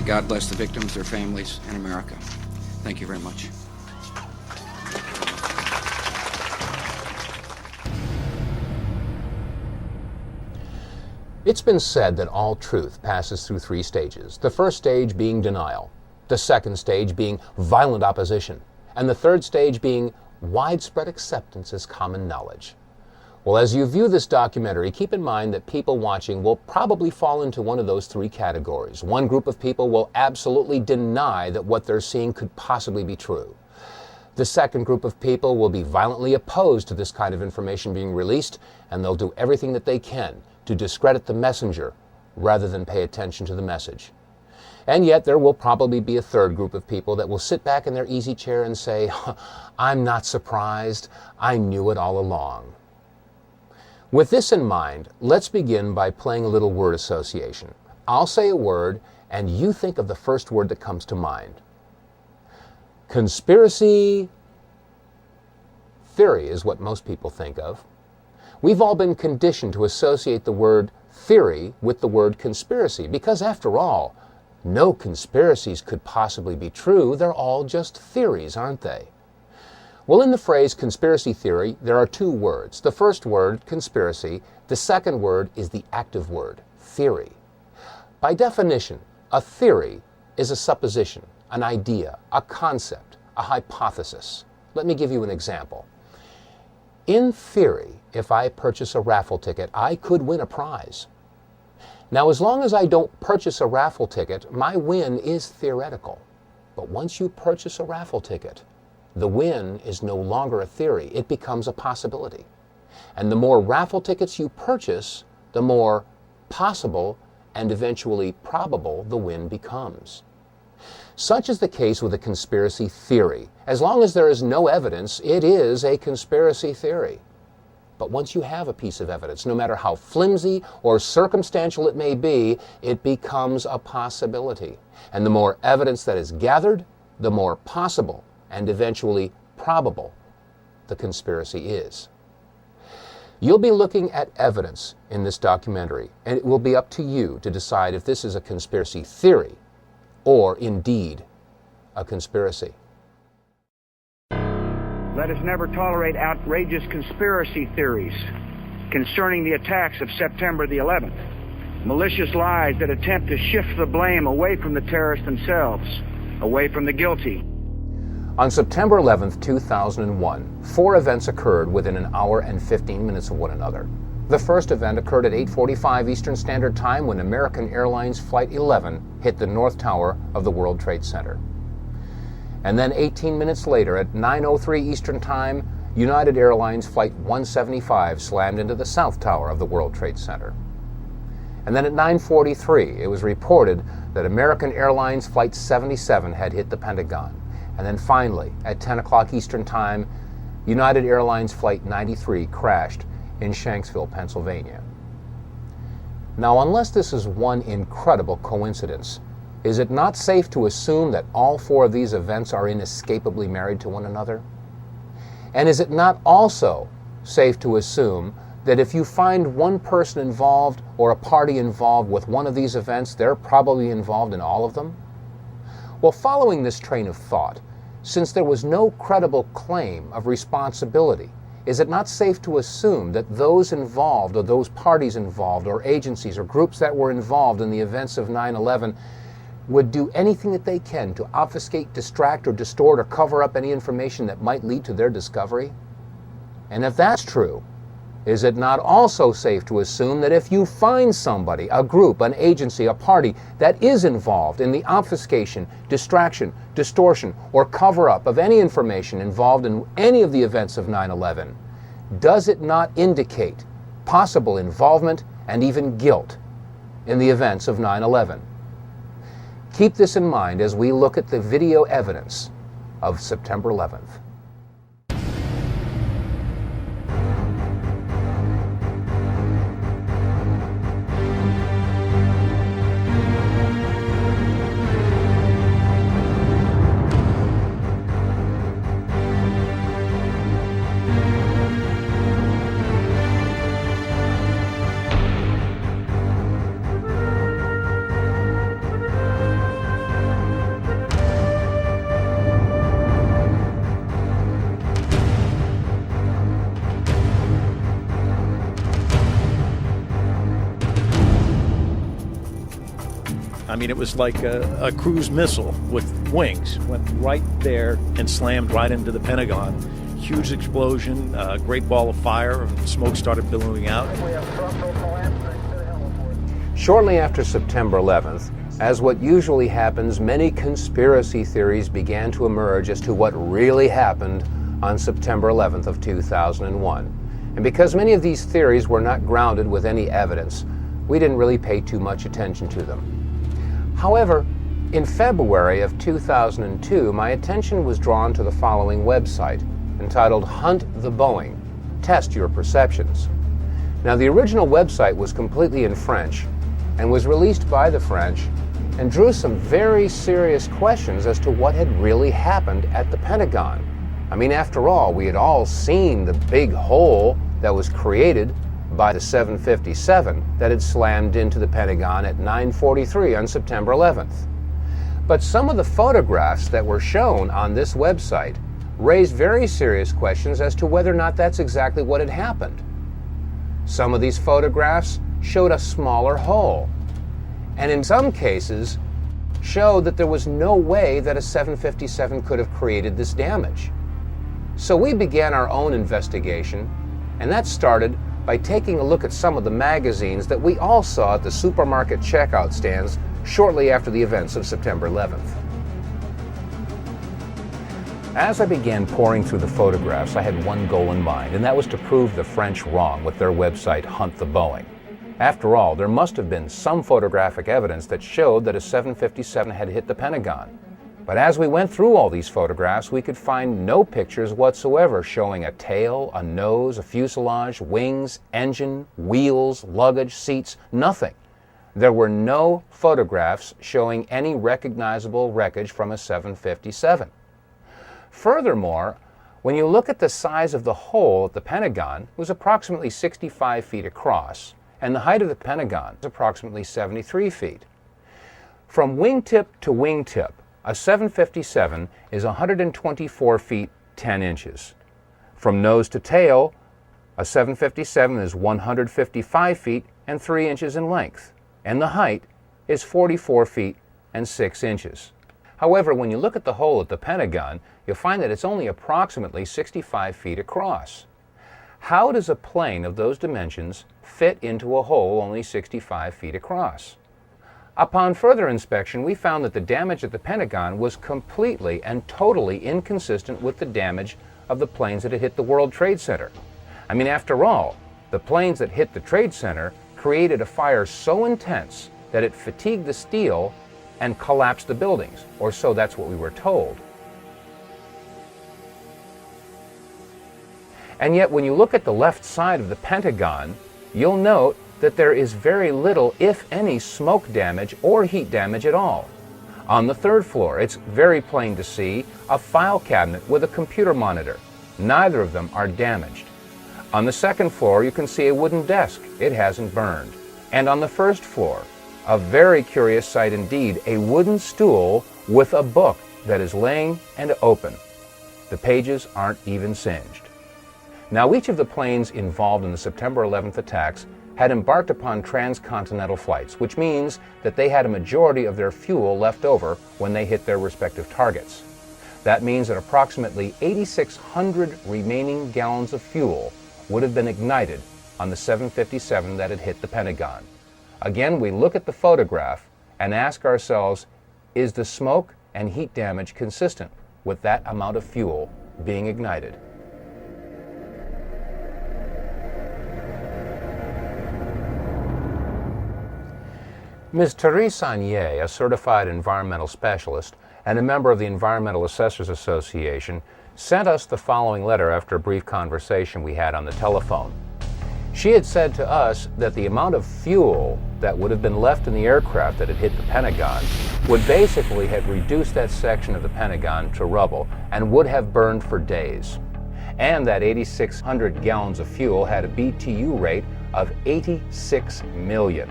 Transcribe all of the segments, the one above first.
God bless the victims, their families, and America. Thank you very much. It's been said that all truth passes through three stages. The first stage being denial, the second stage being violent opposition, and the third stage being widespread acceptance as common knowledge. Well, as you view this documentary, keep in mind that people watching will probably fall into one of those three categories. One group of people will absolutely deny that what they're seeing could possibly be true. The second group of people will be violently opposed to this kind of information being released, and they'll do everything that they can to discredit the messenger rather than pay attention to the message. And yet there will probably be a third group of people that will sit back in their easy chair and say, I'm not surprised, I knew it all along. With this in mind, let's begin by playing a little word association. I'll say a word and you think of the first word that comes to mind. Conspiracy theory is what most people think of. We've all been conditioned to associate the word theory with the word conspiracy because, after all, no conspiracies could possibly be true. They're all just theories, aren't they? Well, in the phrase conspiracy theory, there are two words. The first word, conspiracy. The second word is the active word, theory. By definition, a theory is a supposition, an idea, a concept, a hypothesis. Let me give you an example. In theory, if I purchase a raffle ticket, I could win a prize. Now, as long as I don't purchase a raffle ticket, my win is theoretical. But once you purchase a raffle ticket, the win is no longer a theory. It becomes a possibility. And the more raffle tickets you purchase, the more possible and eventually probable the win becomes. Such is the case with a conspiracy theory. As long as there is no evidence, it is a conspiracy theory. But once you have a piece of evidence, no matter how flimsy or circumstantial it may be, it becomes a possibility. And the more evidence that is gathered, the more possible and eventually probable the conspiracy is. You'll be looking at evidence in this documentary, and it will be up to you to decide if this is a conspiracy theory or indeed a conspiracy. Let us never tolerate outrageous conspiracy theories concerning the attacks of September the 11th. Malicious lies that attempt to shift the blame away from the terrorists themselves, away from the guilty. On September 11th, 2001, 4 events occurred within an hour and 15 minutes of one another. The first event occurred at 8:45 Eastern Standard Time when American Airlines Flight 11 hit the North Tower of the World Trade Center. And then 18 minutes later at 9:03 Eastern Time, United Airlines Flight 175 slammed into the South Tower of the World Trade Center. And then at 9:43, it was reported that American Airlines Flight 77 had hit the Pentagon. And then finally, at 10 o'clock Eastern Time, United Airlines Flight 93 crashed in Shanksville, Pennsylvania. Now, unless this is one incredible coincidence, is it not safe to assume that all 4 of these events are inescapably married to one another? And is it not also safe to assume that if you find one person involved or a party involved with one of these events, they're probably involved in all of them? Well, following this train of thought, since there was no credible claim of responsibility, is it not safe to assume that those involved or those parties involved or agencies or groups that were involved in the events of 9/11 would do anything that they can to obfuscate, distract, or distort or cover up any information that might lead to their discovery? And if that's true, is it not also safe to assume that if you find somebody, a group, an agency, a party that is involved in the obfuscation, distraction, distortion, or cover-up of any information involved in any of the events of 9/11, does it not indicate possible involvement and even guilt in the events of 9/11? Keep this in mind as we look at the video evidence of September 11th. I mean, it was like a cruise missile with wings. Went right there and slammed right into the Pentagon. Huge explosion, a great ball of fire, and smoke started billowing out. Shortly after September 11th, as what usually happens, many conspiracy theories began to emerge as to what really happened on September 11th of 2001. And because many of these theories were not grounded with any evidence, we didn't really pay too much attention to them. However, in February of 2002, my attention was drawn to the following website, entitled Hunt the Boeing, Test Your Perceptions. Now, the original website was completely in French and was released by the French and drew some very serious questions as to what had really happened at the Pentagon. I mean, after all, we had all seen the big hole that was created by the 757 that had slammed into the Pentagon at 9:43 on September 11th. But some of the photographs that were shown on this website raised very serious questions as to whether or not that's exactly what had happened. Some of these photographs showed a smaller hole, and in some cases showed that there was no way that a 757 could have created this damage. So we began our own investigation, and that started by taking a look at some of the magazines that we all saw at the supermarket checkout stands shortly after the events of September 11th. As I began pouring through the photographs, I had one goal in mind, and that was to prove the French wrong with their website Hunt the Boeing. After all, there must have been some photographic evidence that showed that a 757 had hit the Pentagon. But as we went through all these photographs, we could find no pictures whatsoever showing a tail, a nose, a fuselage, wings, engine, wheels, luggage, seats, nothing. There were no photographs showing any recognizable wreckage from a 757. Furthermore, when you look at the size of the hole at the Pentagon, it was approximately 65 feet across, and the height of the Pentagon is approximately 73 feet. From wingtip to wingtip, a 757 is 124 feet 10 inches. From nose to tail, a 757 is 155 feet and 3 inches in length, and the height is 44 feet and 6 inches. However, when you look at the hole at the Pentagon, you'll find that it's only approximately 65 feet across. How does a plane of those dimensions fit into a hole only 65 feet across? Upon further inspection, we found that the damage at the Pentagon was completely and totally inconsistent with the damage of the planes that had hit the World Trade Center. I mean, after all, the planes that hit the Trade Center created a fire so intense that it fatigued the steel and collapsed the buildings, or so that's what we were told. And yet, when you look at the left side of the Pentagon, you'll note that there is very little, if any, smoke damage or heat damage at all. On the third floor, it's very plain to see a file cabinet with a computer monitor. Neither of them are damaged. On the second floor, you can see a wooden desk. It hasn't burned. And on the first floor, a very curious sight indeed, a wooden stool with a book that is laying and open. The pages aren't even singed. Now, each of the planes involved in the September 11th attacks had embarked upon transcontinental flights, which means that they had a majority of their fuel left over when they hit their respective targets. That means that approximately 8,600 remaining gallons of fuel would have been ignited on the 757 that had hit the Pentagon. Again, we look at the photograph and ask ourselves, is the smoke and heat damage consistent with that amount of fuel being ignited? Ms. Therese Sagnier, a certified environmental specialist and a member of the Environmental Assessors Association, sent us the following letter after a brief conversation we had on the telephone. She had said to us that the amount of fuel that would have been left in the aircraft that had hit the Pentagon would basically have reduced that section of the Pentagon to rubble and would have burned for days. And that 8,600 gallons of fuel had a BTU rate of 86 million.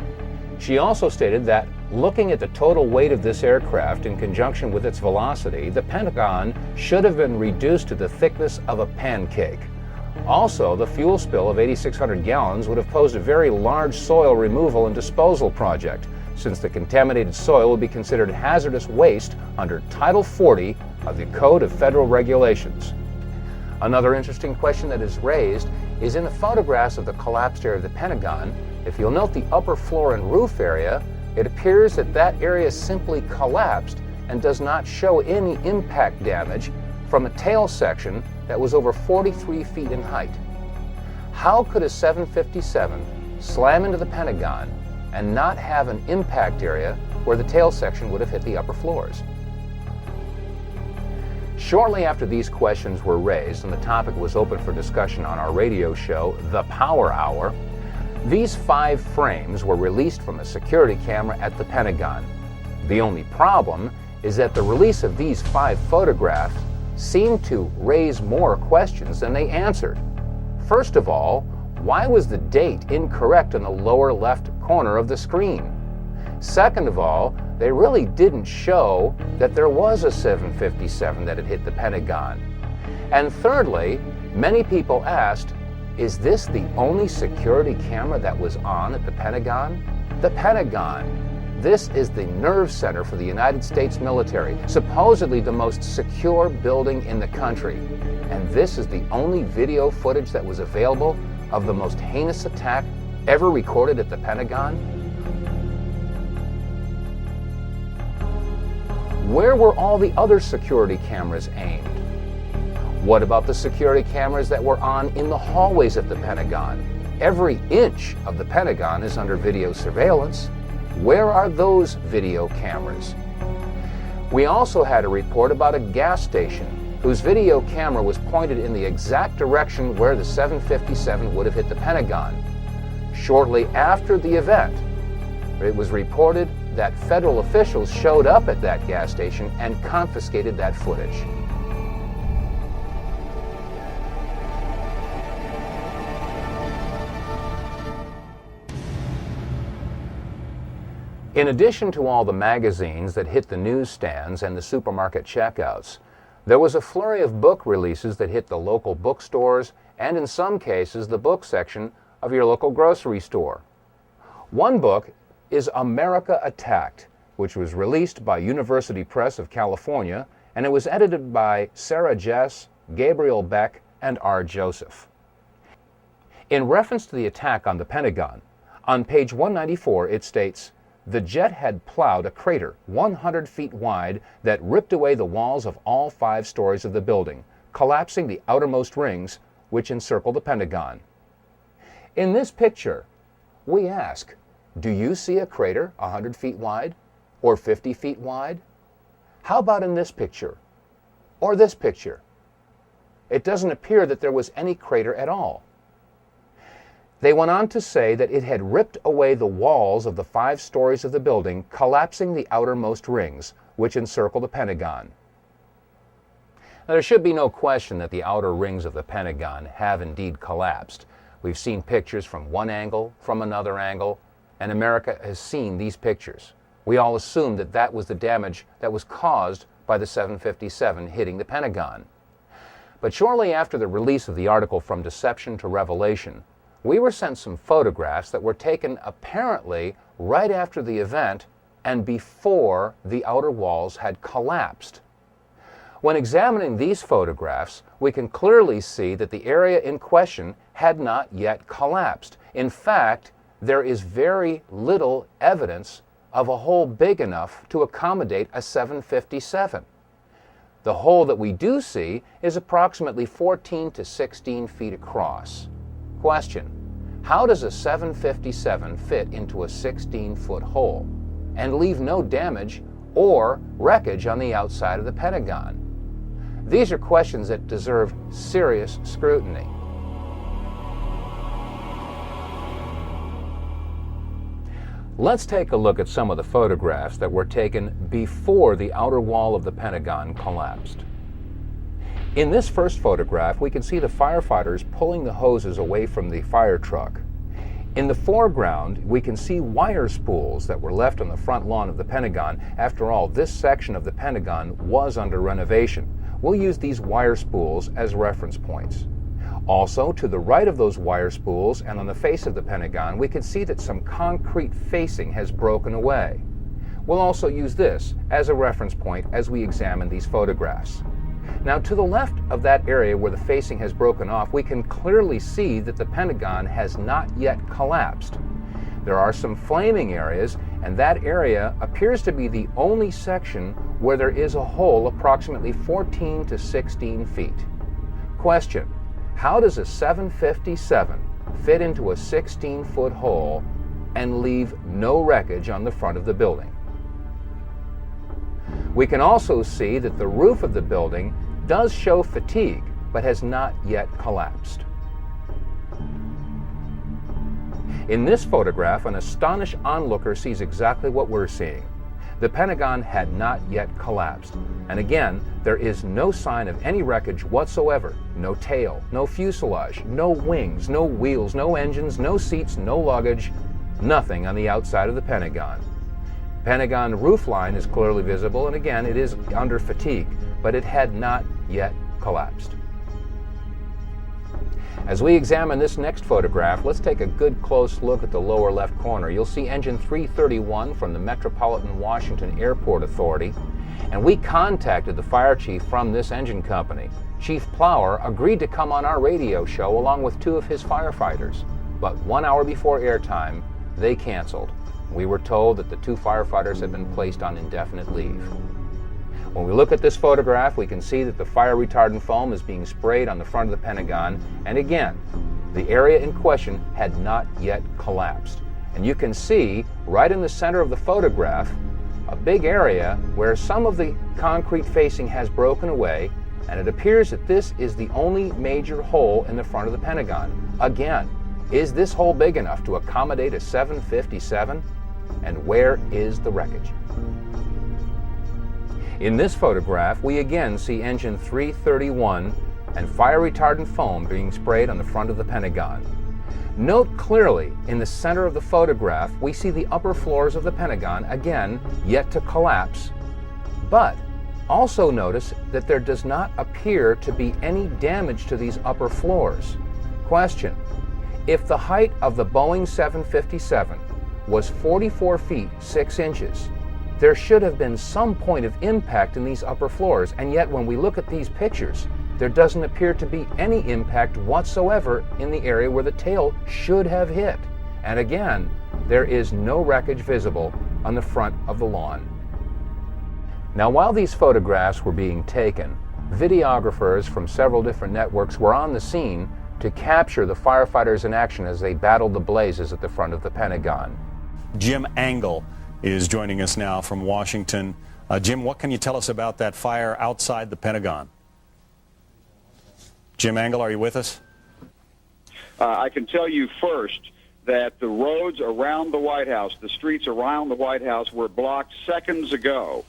She also stated that looking at the total weight of this aircraft in conjunction with its velocity, the Pentagon should have been reduced to the thickness of a pancake. Also, the fuel spill of 8,600 gallons would have posed a very large soil removal and disposal project, since the contaminated soil will be considered hazardous waste under Title 40 of the Code of Federal Regulations. Another interesting question that is raised is in the photographs of the collapsed area of the Pentagon. If you'll note the upper floor and roof area, it appears that that area simply collapsed and does not show any impact damage from a tail section that was over 43 feet in height. How could a 757 slam into the Pentagon and not have an impact area where the tail section would have hit the upper floors? Shortly after these questions were raised and the topic was open for discussion on our radio show, The Power Hour, these 5 frames were released from a security camera at the Pentagon. The only problem is that the release of these 5 photographs seemed to raise more questions than they answered. First of all, why was the date incorrect in the lower left corner of the screen? Second of all, they really didn't show that there was a 757 that had hit the Pentagon. And thirdly, many people asked, is this the only security camera that was on at the Pentagon? The Pentagon. This is the nerve center for the United States military, supposedly the most secure building in the country. And this is the only video footage that was available of the most heinous attack ever recorded at the Pentagon? Where were all the other security cameras aimed? What about the security cameras that were on in the hallways at the Pentagon? Every inch of the Pentagon is under video surveillance. Where are those video cameras? We also had a report about a gas station whose video camera was pointed in the exact direction where the 757 would have hit the Pentagon. Shortly after the event, it was reported that federal officials showed up at that gas station and confiscated that footage. In addition to all the magazines that hit the newsstands and the supermarket checkouts, there was a flurry of book releases that hit the local bookstores and in some cases the book section of your local grocery store. One book is America Attacked, which was released by University Press of California, and it was edited by Sarah Jess, Gabriel Beck, and R. Joseph. In reference to the attack on the Pentagon, on page 194 it states, "The jet had plowed a crater 100 feet wide that ripped away the walls of all 5 stories of the building, collapsing the outermost rings which encircle the Pentagon." In this picture, we ask, do you see a crater 100 feet wide or 50 feet wide? How about in this picture or this picture? It doesn't appear that there was any crater at all. They went on to say that it had ripped away the walls of the 5 stories of the building, collapsing the outermost rings, which encircle the Pentagon. Now, there should be no question that the outer rings of the Pentagon have indeed collapsed. We've seen pictures from one angle, from another angle, and America has seen these pictures. We all assumed that that was the damage that was caused by the 757 hitting the Pentagon. But shortly after the release of the article From Deception to Revelation, we were sent some photographs that were taken apparently right after the event and before the outer walls had collapsed. When examining these photographs, we can clearly see that the area in question had not yet collapsed. In fact, there is very little evidence of a hole big enough to accommodate a 757. The hole that we do see is approximately 14 to 16 feet across. Question: how does a 757 fit into a 16-foot hole and leave no damage or wreckage on the outside of the Pentagon? These are questions that deserve serious scrutiny. Let's take a look at some of the photographs that were taken before the outer wall of the Pentagon collapsed. In this first photograph, we can see the firefighters pulling the hoses away from the fire truck. In the foreground, we can see wire spools that were left on the front lawn of the Pentagon. After all, this section of the Pentagon was under renovation. We'll use these wire spools as reference points. Also, to the right of those wire spools and on the face of the Pentagon, we can see that some concrete facing has broken away. We'll also use this as a reference point as we examine these photographs. Now, to the left of that area where the facing has broken off, we can clearly see that the Pentagon has not yet collapsed. There are some flaming areas, and that area appears to be the only section where there is a hole approximately 14 to 16 feet. Question: how does a 757 fit into a 16-foot hole and leave no wreckage on the front of the building? We can also see that the roof of the building does show fatigue, but has not yet collapsed. In this photograph, an astonished onlooker sees exactly what we're seeing. The Pentagon had not yet collapsed. And again, there is no sign of any wreckage whatsoever. No tail, no fuselage, no wings, no wheels, no engines, no seats, no luggage, nothing on the outside of the Pentagon. Pentagon roofline is clearly visible, and again, it is under fatigue, but it had not yet collapsed. As we examine this next photograph, let's take a good close look at the lower left corner. You'll see engine 331 from the Metropolitan Washington Airport Authority, and we contacted the fire chief from this engine company. Chief Plower agreed to come on our radio show along with two of his firefighters, but 1 hour before airtime, they canceled. We were told that the two firefighters had been placed on indefinite leave. When we look at this photograph, we can see that the fire retardant foam is being sprayed on the front of the Pentagon, and again, the area in question had not yet collapsed. And you can see right in the center of the photograph a big area where some of the concrete facing has broken away, and it appears that this is the only major hole in the front of the Pentagon. Again, is this hole big enough to accommodate a 757? And where is the wreckage? In this photograph, we again see engine 331 and fire retardant foam being sprayed on the front of the Pentagon. Note clearly in the center of the photograph, we see the upper floors of the Pentagon, again, yet to collapse, but also notice that there does not appear to be any damage to these upper floors. Question: if the height of the Boeing 757 was 44 feet 6 inches, there should have been some point of impact in these upper floors, and yet when we look at these pictures, there doesn't appear to be any impact whatsoever in the area where the tail should have hit. And again, there is no wreckage visible on the front of the lawn. Now, while these photographs were being taken, videographers from several different networks were on the scene to capture the firefighters in action as they battled the blazes at the front of the Pentagon. Jim Angle is joining us now from Washington. Jim, what can you tell us about that fire outside the Pentagon? Jim Angle, are you with us? I can tell you first that the roads around the White House, the streets around the White House, were blocked seconds ago.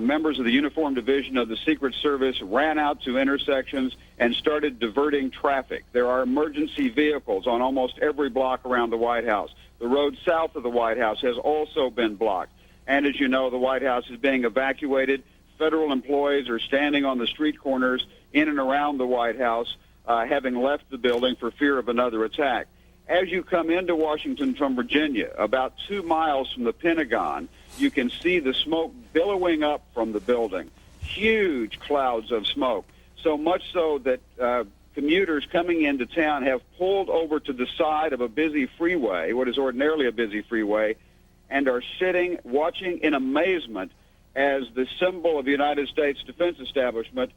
Members of the Uniform Division of the Secret Service ran out to intersections and started diverting traffic. There are emergency vehicles on almost every block around the White House. The road south of the White House has also been blocked. And as you know, the White House is being evacuated. Federal employees are standing on the street corners in and around the White House, having left the building for fear of another attack. As you come into Washington from Virginia, about 2 miles from the Pentagon, you can see the smoke billowing up from the building. Huge clouds of smoke, so much so that commuters coming into town have pulled over to the side of a busy freeway, what is ordinarily a busy freeway, and are sitting, watching in amazement as the symbol of the United States Defense Establishment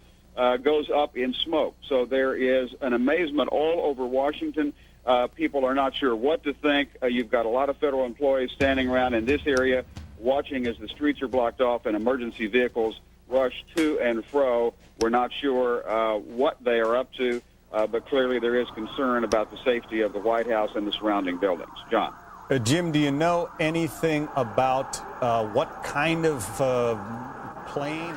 goes up in smoke. So there is an amazement all over Washington. People are not sure what to think. You've got a lot of federal employees standing around in this area watching as the streets are blocked off and emergency vehicles rush to and fro. We're not sure what they are up to, but clearly there is concern about the safety of the White House and the surrounding buildings. John. Jim, do you know anything about what kind of plane?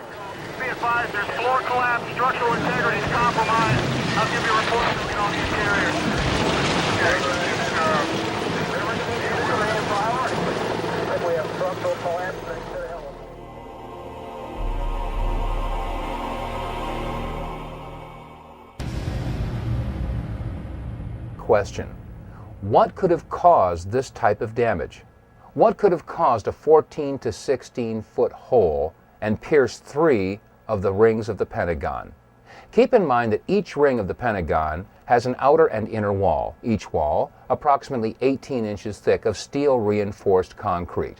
Be advised, there's floor collapse, structural integrity is compromised. I'll give you a report as we get on the interior. We have structural collapse. question. What could have caused this type of damage? What could have caused a 14 to 16 foot hole and pierced 3 of the rings of the Pentagon? Keep in mind that each ring of the Pentagon has an outer and inner wall, each wall approximately 18 inches thick of steel reinforced concrete.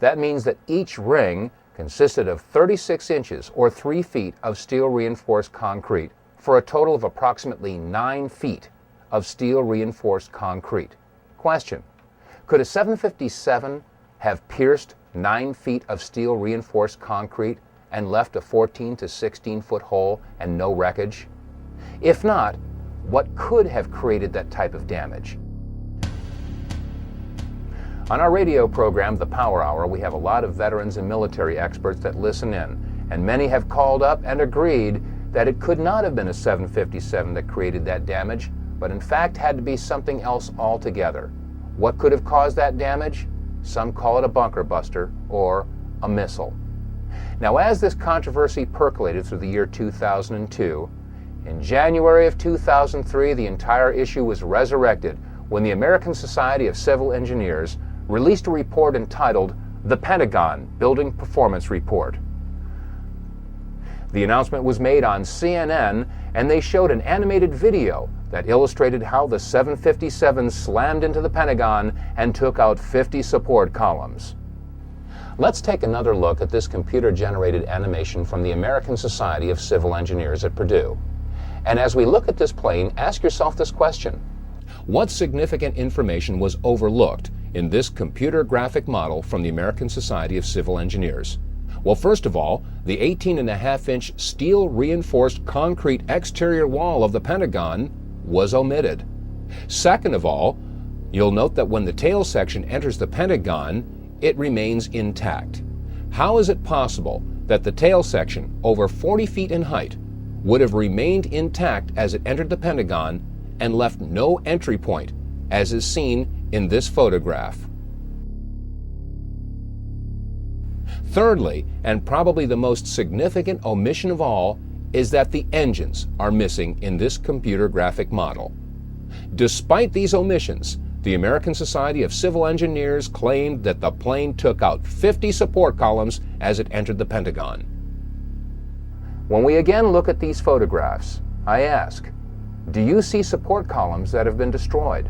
That means that each ring consisted of 36 inches or 3 feet of steel reinforced concrete for a total of approximately 9 feet of steel reinforced concrete. Question: could a 757 have pierced 9 feet of steel reinforced concrete and left a 14 to 16 foot hole and no wreckage? If not, what could have created that type of damage? On our radio program, The Power Hour, we have a lot of veterans and military experts that listen in, and many have called up and agreed that it could not have been a 757 that created that damage, but in fact had to be something else altogether. What could have caused that damage? Some call it a bunker buster or a missile. Now, as this controversy percolated through the year 2002, in January of 2003, the entire issue was resurrected when the American Society of Civil Engineers released a report entitled The Pentagon Building Performance Report. The announcement was made on CNN, and they showed an animated video that illustrated how the 757 slammed into the Pentagon and took out 50 support columns. Let's take another look at this computer-generated animation from the American Society of Civil Engineers at Purdue. And as we look at this plane, ask yourself this question: what significant information was overlooked in this computer graphic model from the American Society of Civil Engineers? Well, first of all, the 18.5-inch steel reinforced concrete exterior wall of the Pentagon was omitted. Second of all, you'll note that when the tail section enters the Pentagon, it remains intact. How is it possible that the tail section, over 40 feet in height, would have remained intact as it entered the Pentagon and left no entry point, as is seen in this photograph? Thirdly, and probably the most significant omission of all, is that the engines are missing in this computer graphic model. Despite these omissions, the American Society of Civil Engineers claimed that the plane took out 50 support columns as it entered the Pentagon. When we again look at these photographs, I ask, do you see support columns that have been destroyed?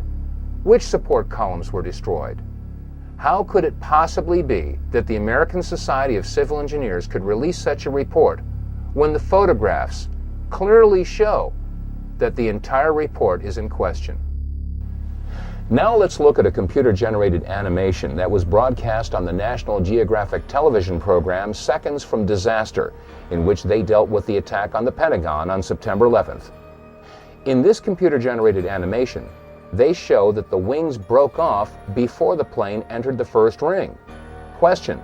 Which support columns were destroyed? How could it possibly be that the American Society of Civil Engineers could release such a report when the photographs clearly show that the entire report is in question? Now let's look at a computer-generated animation that was broadcast on the National Geographic television program Seconds from Disaster, in which they dealt with the attack on the Pentagon on September 11th. In this computer-generated animation, they show that the wings broke off before the plane entered the first ring. Question: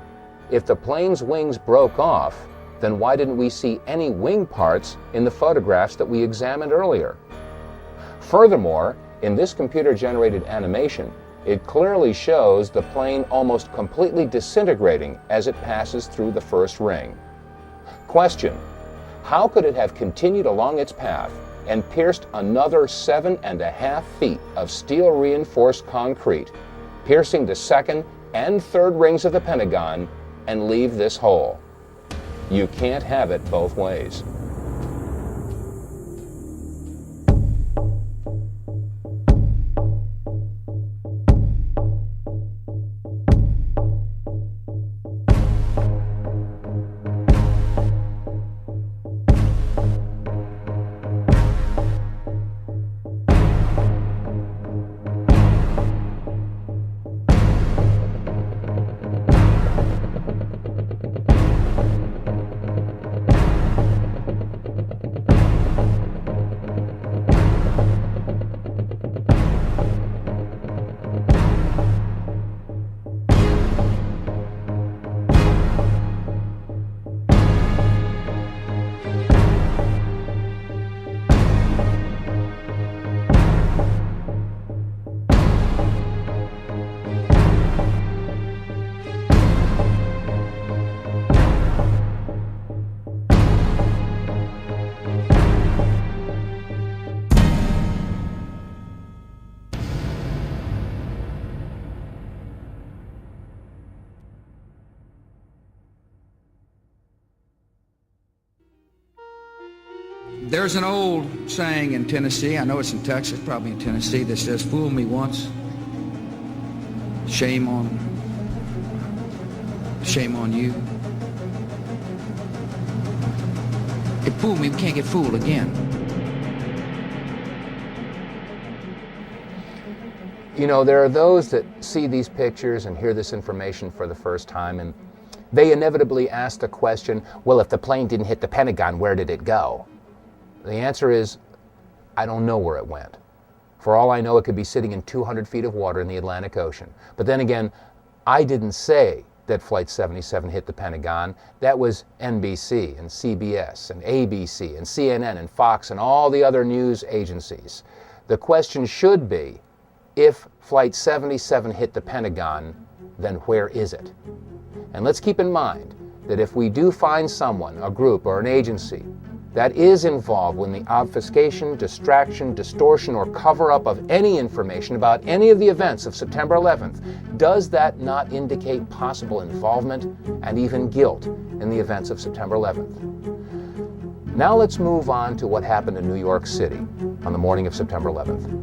if the plane's wings broke off, then why didn't we see any wing parts in the photographs that we examined earlier? Furthermore, in this computer-generated animation, it clearly shows the plane almost completely disintegrating as it passes through the first ring. Question: how could it have continued along its path and pierced another 7.5 feet of steel reinforced concrete, piercing the second and third rings of the Pentagon, and leave this hole? You can't have it both ways. There's an old saying in Tennessee, I know it's in Texas, probably in Tennessee, that says, fool me once, shame on you. It fooled me, we can't get fooled again. You know, there are those that see these pictures and hear this information for the first time, and they inevitably ask the question, well, if the plane didn't hit the Pentagon, where did it go? The answer is, I don't know where it went. For all I know, it could be sitting in 200 feet of water in the Atlantic Ocean. But then again, I didn't say that Flight 77 hit the Pentagon. That was NBC and CBS and ABC and CNN and Fox and all the other news agencies. The question should be, if Flight 77 hit the Pentagon, then where is it? And let's keep in mind that if we do find someone, a group, or an agency that is involved in the obfuscation, distraction, distortion, or cover-up of any information about any of the events of September 11th, does that not indicate possible involvement and even guilt in the events of September 11th? Now let's move on to what happened in New York City on the morning of September 11th.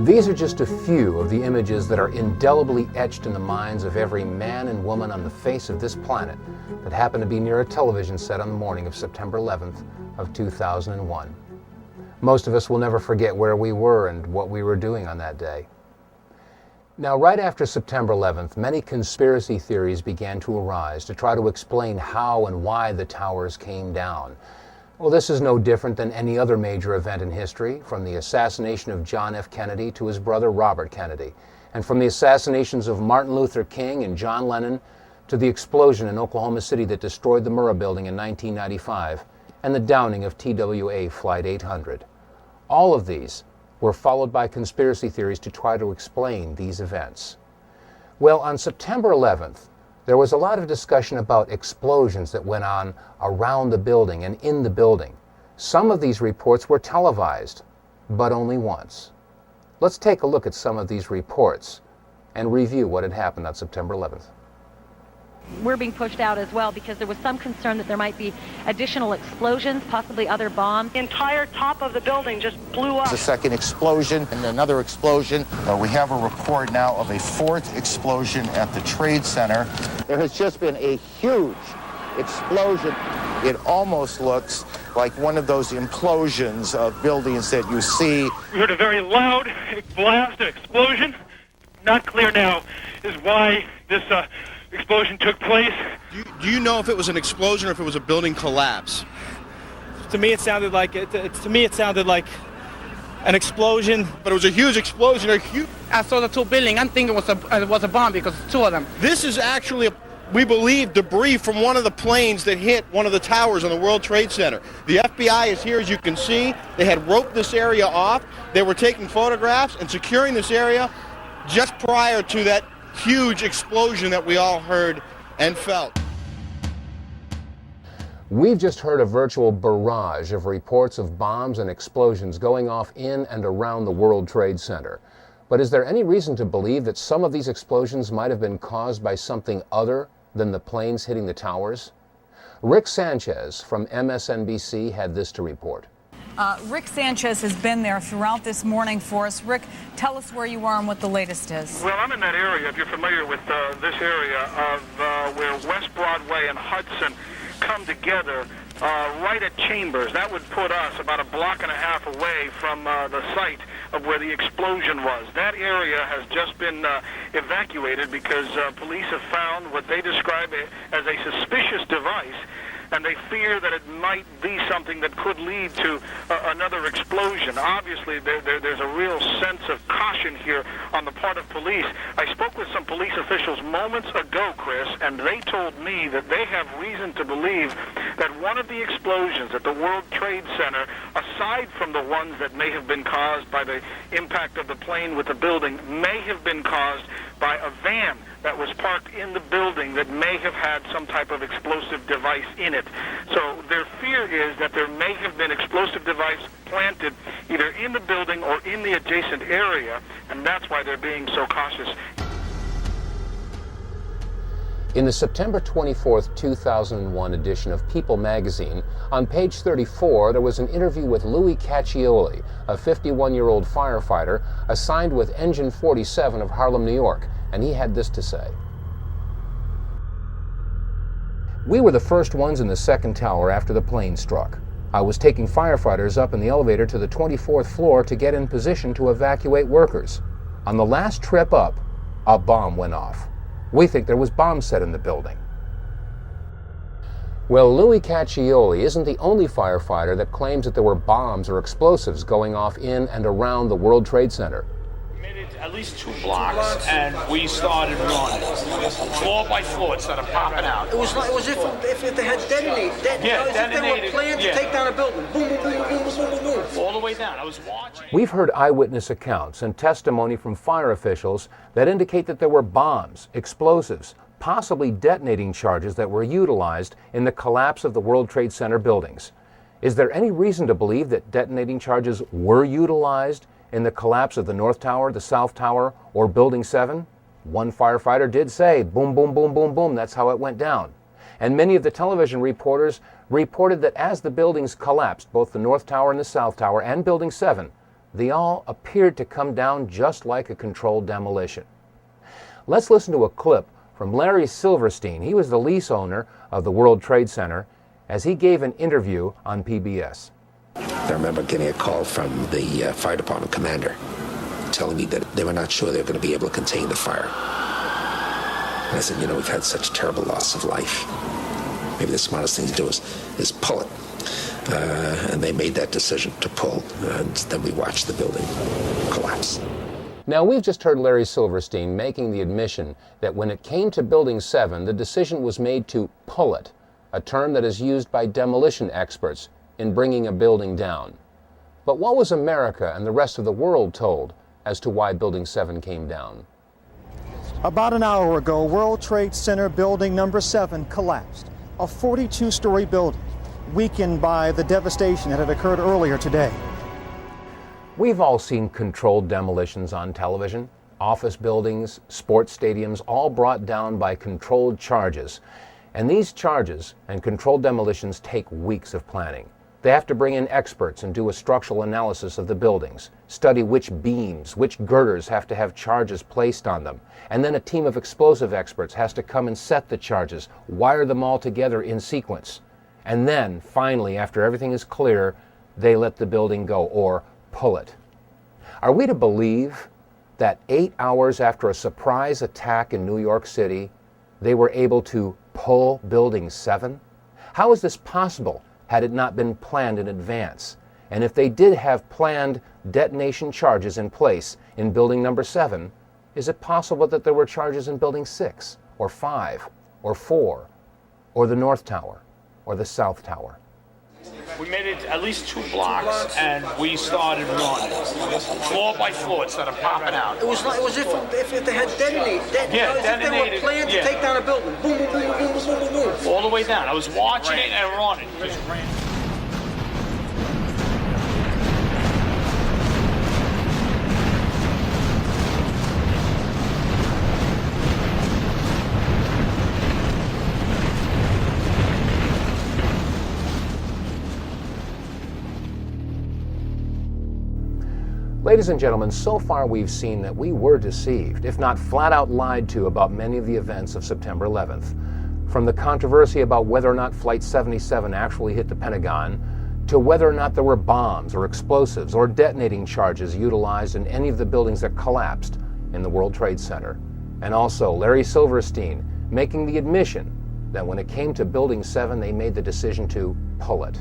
These are just a few of the images that are indelibly etched in the minds of every man and woman on the face of this planet that happened to be near a television set on the morning of September 11th of 2001. Most of us will never forget where we were and what we were doing on that day. Now, right after September 11th, many conspiracy theories began to arise to try to explain how and why the towers came down. Well, this is no different than any other major event in history, from the assassination of John F. Kennedy to his brother Robert Kennedy, and from the assassinations of Martin Luther King and John Lennon to the explosion in Oklahoma City that destroyed the Murrah Building in 1995 and the downing of TWA Flight 800. All of these were followed by conspiracy theories to try to explain these events. Well, on September 11th, there was a lot of discussion about explosions that went on around the building and in the building. Some of these reports were televised, but only once. Let's take a look at some of these reports and review what had happened on September 11th. We're being pushed out as well because there was some concern that there might be additional explosions, possibly other bombs. The entire top of the building just blew up. The second explosion and another explosion. We have a report now of a fourth explosion at the Trade Center. There has just been a huge explosion. It almost looks like one of those implosions of buildings that you see. We heard a very loud blast, an explosion. Not clear now is why this explosion took place. Do you know if it was an explosion or if it was a building collapse? To me, it sounded like an explosion. But it was a huge explosion. I saw the two buildings. I'm thinking it was a bomb because two of them. This is actually, we believe, debris from one of the planes that hit one of the towers on the World Trade Center. The FBI is here, as you can see. They had roped this area off. They were taking photographs and securing this area just prior to that huge explosion that we all heard and felt. We've just heard a virtual barrage of reports of bombs and explosions going off in and around the World Trade Center. But is there any reason to believe that some of these explosions might have been caused by something other than the planes hitting the towers? Rick Sanchez from MSNBC had this to report. Rick Sanchez has been there throughout this morning for us. Rick, tell us where you are and what the latest is. Well, I'm in that area, if you're familiar with this area, of where West Broadway and Hudson come together, right at Chambers. That would put us about a block and a half away from the site of where the explosion was. That area has just been evacuated because police have found what they describe as a suspicious device, and they fear that it might be something that could lead to another explosion. Obviously, there's a real sense of caution here on the part of police. I spoke with some police officials moments ago, Chris, and they told me that they have reason to believe that one of the explosions at the World Trade Center, aside from the ones that may have been caused by the impact of the plane with the building, may have been caused by a van that was parked in the building that may have had some type of explosive device in it. So their fear is that there may have been explosive device planted either in the building or in the adjacent area, and that's why they're being so cautious. In the September 24, 2001 edition of People magazine, on page 34, there was an interview with Louis Caccioli, a 51-year-old firefighter assigned with Engine 47 of Harlem, New York, and he had this to say. We were the first ones in the second tower after the plane struck. I was taking firefighters up in the elevator to the 24th floor to get in position to evacuate workers. On the last trip up, a bomb went off. We think there was bombs set in the building. Well, Louis Caccioli isn't the only firefighter that claims that there were bombs or explosives going off in and around the World Trade Center. We made it at least 2 blocks, and we started running. Floor by floor, it started popping out. It was if they had detonated. Yeah, detonated. If they were planned to take down a building. Boom, boom, boom, boom, boom, boom, boom. All the way down. I was watching. We've heard eyewitness accounts and testimony from fire officials that indicate that there were bombs, explosives, possibly detonating charges that were utilized in the collapse of the World Trade Center buildings. Is there any reason to believe that detonating charges were utilized in the collapse of the North Tower, the South Tower, or Building 7? One firefighter did say, boom, boom, boom, boom, boom, that's how it went down. And many of the television reporters reported that as the buildings collapsed, both the North Tower and the South Tower and Building 7, they all appeared to come down just like a controlled demolition. Let's listen to a clip from Larry Silverstein. He was the lease owner of the World Trade Center as he gave an interview on PBS. I remember getting a call from the fire department commander telling me that they were not sure they were going to be able to contain the fire. And I said, we've had such terrible loss of life. Maybe the smartest thing to do is pull it. And they made that decision to pull, and then we watched the building collapse. Now, we've just heard Larry Silverstein making the admission that when it came to Building 7, the decision was made to pull it, a term that is used by demolition experts in bringing a building down. But what was America and the rest of the world told as to why Building 7 came down? About an hour ago, World Trade Center Building number 7 collapsed, a 42-story building, weakened by the devastation that had occurred earlier today. We've all seen controlled demolitions on television. Office buildings, sports stadiums, all brought down by controlled charges. And these charges and controlled demolitions take weeks of planning. They have to bring in experts and do a structural analysis of the buildings, study which beams, which girders have to have charges placed on them. And then a team of explosive experts has to come and set the charges, wire them all together in sequence. And then, finally, after everything is clear, they let the building go, or pull it. Are we to believe that 8 hours after a surprise attack in New York City, they were able to pull Building 7? How is this possible had it not been planned in advance? And if they did have planned detonation charges in place in Building number 7, is it possible that there were charges in Building 6, or 5, or 4, or the North Tower, or the South Tower? We made it at least 2 blocks, and we started running. Floor by floor, it started popping out. It was if they had detonated. Yeah, if they were planned to take down a building. Boom, boom, boom, boom, boom, boom, boom. All the way down. I was watching it and running. Just ran. Ladies and gentlemen, so far we've seen that we were deceived, if not flat out lied to, about many of the events of September 11th. From the controversy about whether or not Flight 77 actually hit the Pentagon, to whether or not there were bombs or explosives or detonating charges utilized in any of the buildings that collapsed in the World Trade Center. And also Larry Silverstein making the admission that when it came to Building 7, they made the decision to pull it.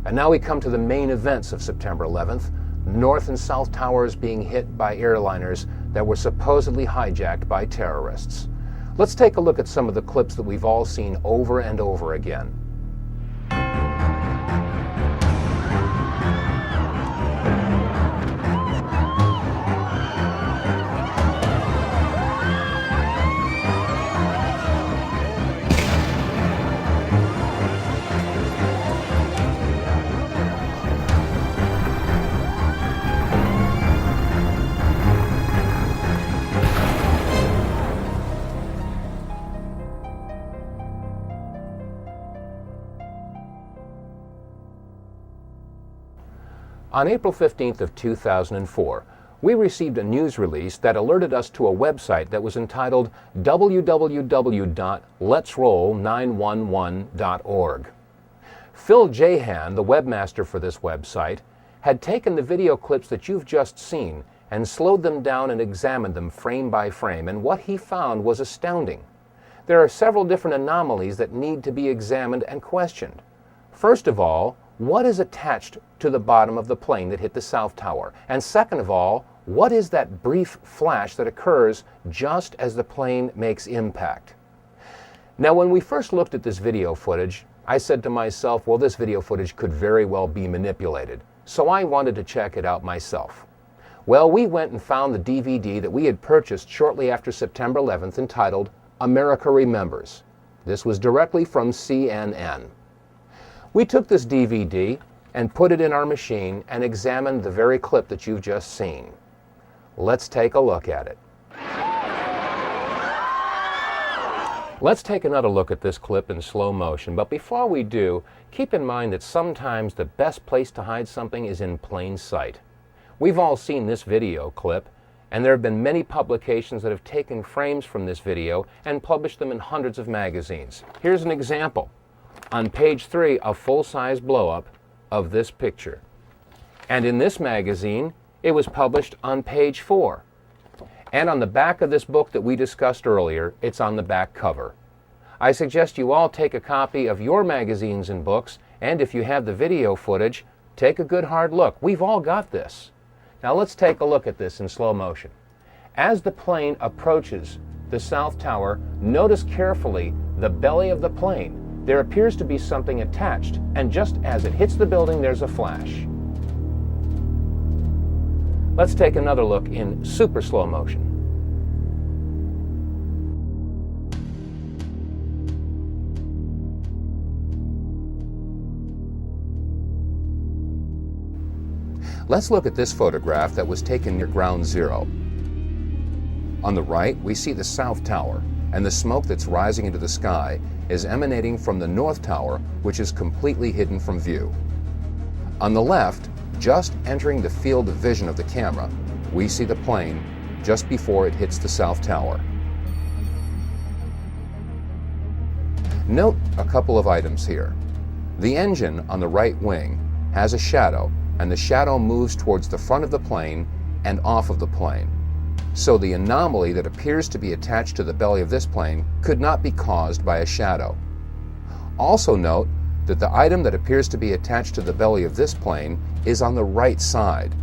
And now we come to the main events of September 11th, North and South Towers being hit by airliners that were supposedly hijacked by terrorists. Let's take a look at some of the clips that we've all seen over and over again. On April 15th of 2004, we received a news release that alerted us to a website that was entitled www.letsroll911.org. Phil Jahan, the webmaster for this website, had taken the video clips that you've just seen and slowed them down and examined them frame by frame, and what he found was astounding. There are several different anomalies that need to be examined and questioned. First of all, what is attached to the bottom of the plane that hit the South Tower? And second of all, what is that brief flash that occurs just as the plane makes impact? Now, when we first looked at this video footage, I said to myself, well, this video footage could very well be manipulated. So I wanted to check it out myself. Well, we went and found the DVD that we had purchased shortly after September 11th entitled America Remembers. This was directly from CNN. We took this DVD and put it in our machine and examined the very clip that you've just seen. Let's take a look at it. Let's take another look at this clip in slow motion, but before we do, keep in mind that sometimes the best place to hide something is in plain sight. We've all seen this video clip, and there have been many publications that have taken frames from this video and published them in hundreds of magazines. Here's an example. On page 3, a full-size blow-up of this picture. And in this magazine, it was published on page 4. And on the back of this book that we discussed earlier, it's on the back cover. I suggest you all take a copy of your magazines and books, and if you have the video footage, take a good hard look. We've all got this. Now let's take a look at this in slow motion. As the plane approaches the South Tower, notice carefully the belly of the plane. There appears to be something attached, and just as it hits the building, there's a flash. Let's take another look in super slow motion. Let's look at this photograph that was taken near Ground Zero. On the right, we see the South Tower, and the smoke that's rising into the sky is emanating from the North Tower, which is completely hidden from view. On the left, just entering the field of vision of the camera, we see the plane just before it hits the South Tower. Note a couple of items here. The engine on the right wing has a shadow, and the shadow moves towards the front of the plane and off of the plane. So the anomaly that appears to be attached to the belly of this plane could not be caused by a shadow. Also note that the item that appears to be attached to the belly of this plane is on the right side.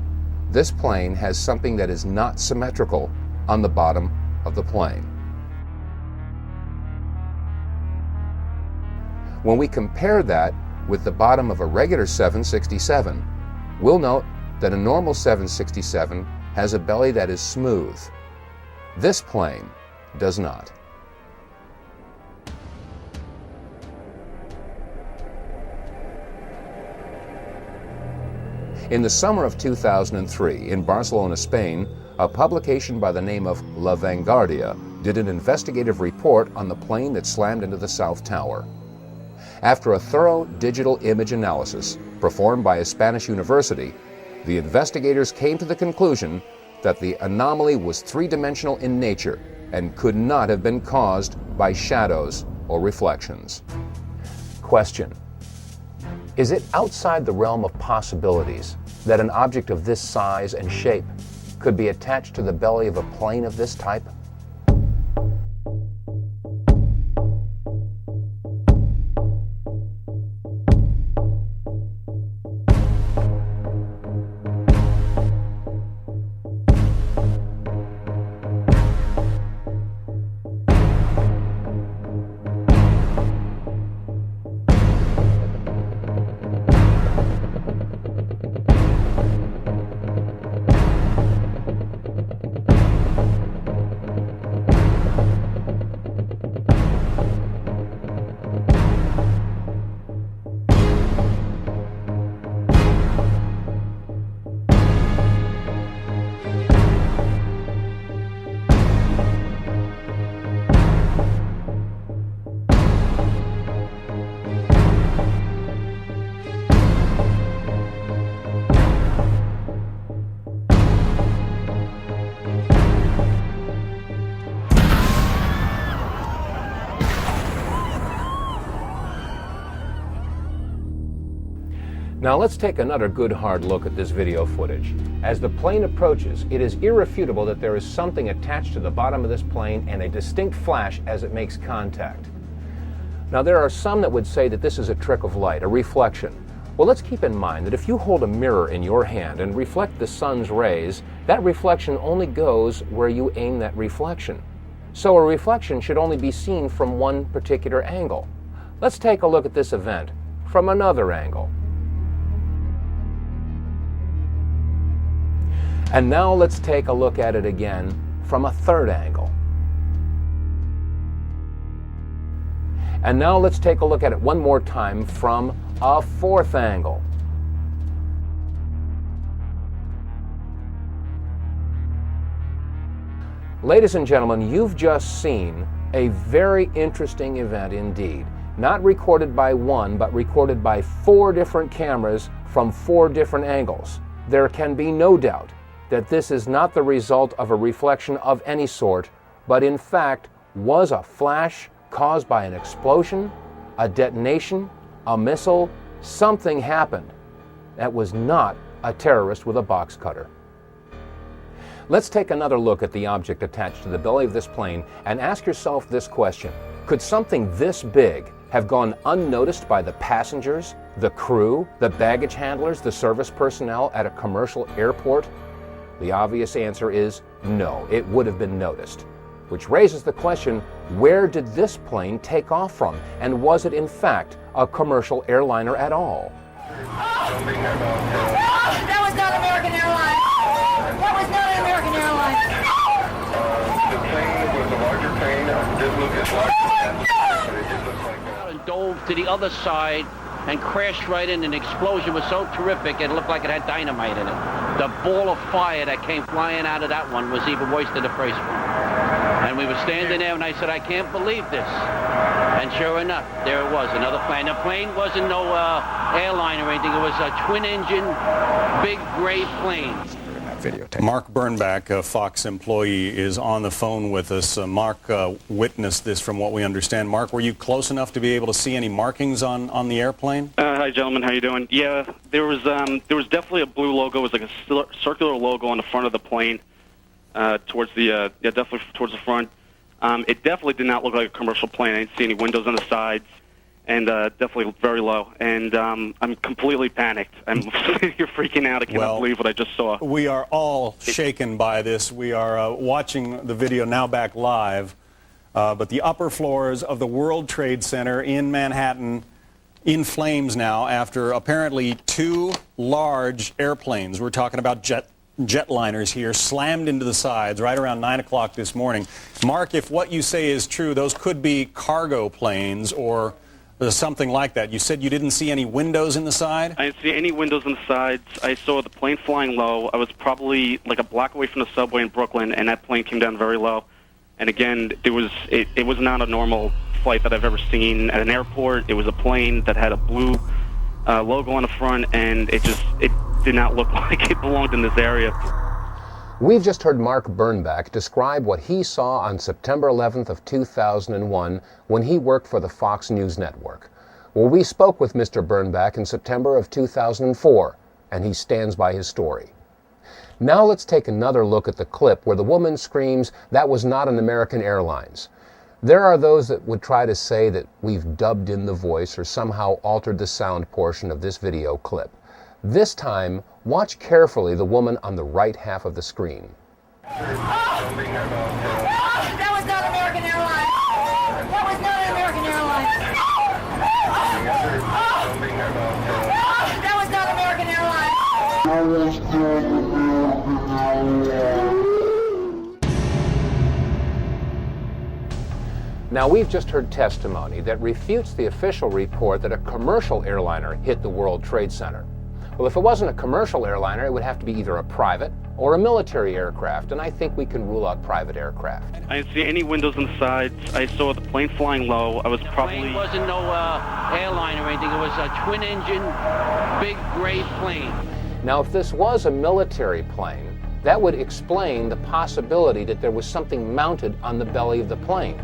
This plane has something that is not symmetrical on the bottom of the plane. When we compare that with the bottom of a regular 767, we'll note that a normal 767 has a belly that is smooth. This plane does not. In the summer of 2003, in Barcelona, Spain, a publication by the name of La Vanguardia did an investigative report on the plane that slammed into the South Tower. After a thorough digital image analysis performed by a Spanish university, the investigators came to the conclusion that the anomaly was three-dimensional in nature and could not have been caused by shadows or reflections. Question: Is it outside the realm of possibilities that an object of this size and shape could be attached to the belly of a plane of this type? Now let's take another good hard look at this video footage. As the plane approaches, it is irrefutable that there is something attached to the bottom of this plane and a distinct flash as it makes contact. Now there are some that would say that this is a trick of light, a reflection. Well, let's keep in mind that if you hold a mirror in your hand and reflect the sun's rays, that reflection only goes where you aim that reflection. So a reflection should only be seen from one particular angle. Let's take a look at this event from another angle. And now let's take a look at it again from a third angle. And now let's take a look at it one more time from a fourth angle. Ladies and gentlemen, you've just seen a very interesting event indeed. Not recorded by one, but recorded by 4 different cameras from 4 different angles. There can be no doubt that this is not the result of a reflection of any sort, but in fact was a flash caused by an explosion, a detonation, a missile. Something happened that was not a terrorist with a box cutter. Let's take another look at the object attached to the belly of this plane and ask yourself this question. Could something this big have gone unnoticed by the passengers, the crew, the baggage handlers, the service personnel at a commercial airport? The obvious answer is no, it would have been noticed. Which raises the question, where did this plane take off from? And was it in fact a commercial airliner at all? That was not American Airlines! That was not an American Airlines! The plane was a larger plane. It did look as large as but it did look like that. And dove to the other side and crashed right in. An explosion was so terrific it looked like it had dynamite in it. The ball of fire that came flying out of that one was even worse than the first one. And we were standing there and I said, I can't believe this. And sure enough, there it was, another plane. The plane wasn't no airline or anything. It was a twin-engine, big gray plane. Mark Bernbach, a Fox employee, is on the phone with us. Mark witnessed this from what we understand. Mark, were you close enough to be able to see any markings on the airplane? Hi, gentlemen. How you doing? Yeah, there was definitely a blue logo. It was like a circular logo on the front of the plane, towards the definitely towards the front. It definitely did not look like a commercial plane. I didn't see any windows on the sides, and definitely very low. And I'm completely panicked. I'm you're freaking out. I cannot believe what I just saw. We are all shaken by this. We are watching the video now back live, but the upper floors of the World Trade Center in Manhattan in flames now after apparently 2 large airplanes. We're talking about jetliners here, slammed into the sides right around 9 o'clock this morning. Mark, if what you say is true, those could be cargo planes or something like that. You said you didn't see any windows in the side? I didn't see any windows on the sides. I saw the plane flying low. I was probably like a block away from the subway in Brooklyn, and that plane came down very low. And again, it was not a normal flight that I've ever seen at an airport. It was a plane that had a blue logo on the front, and it did not look like it belonged in this area. We've just heard Mark Bernbach describe what he saw on September 11th of 2001 when he worked for the Fox News Network. Well, we spoke with Mr. Birnbach in September of 2004, and he stands by his story. Now let's take another look at the clip where the woman screams, "That was not an American Airlines." There are those that would try to say that we've dubbed in the voice or somehow altered the sound portion of this video clip. This time, watch carefully the woman on the right half of the screen. That was not American Airlines. That was not American Airlines. That was not American Airlines. Now, we've just heard testimony that refutes the official report that a commercial airliner hit the World Trade Center. Well, if it wasn't a commercial airliner, it would have to be either a private or a military aircraft, and I think we can rule out private aircraft. I didn't see any windows on the sides. I saw the plane flying low. I was probably... It wasn't no airline or anything. It was a twin-engine, big gray plane. Now, if this was a military plane, that would explain the possibility that there was something mounted on the belly of the plane.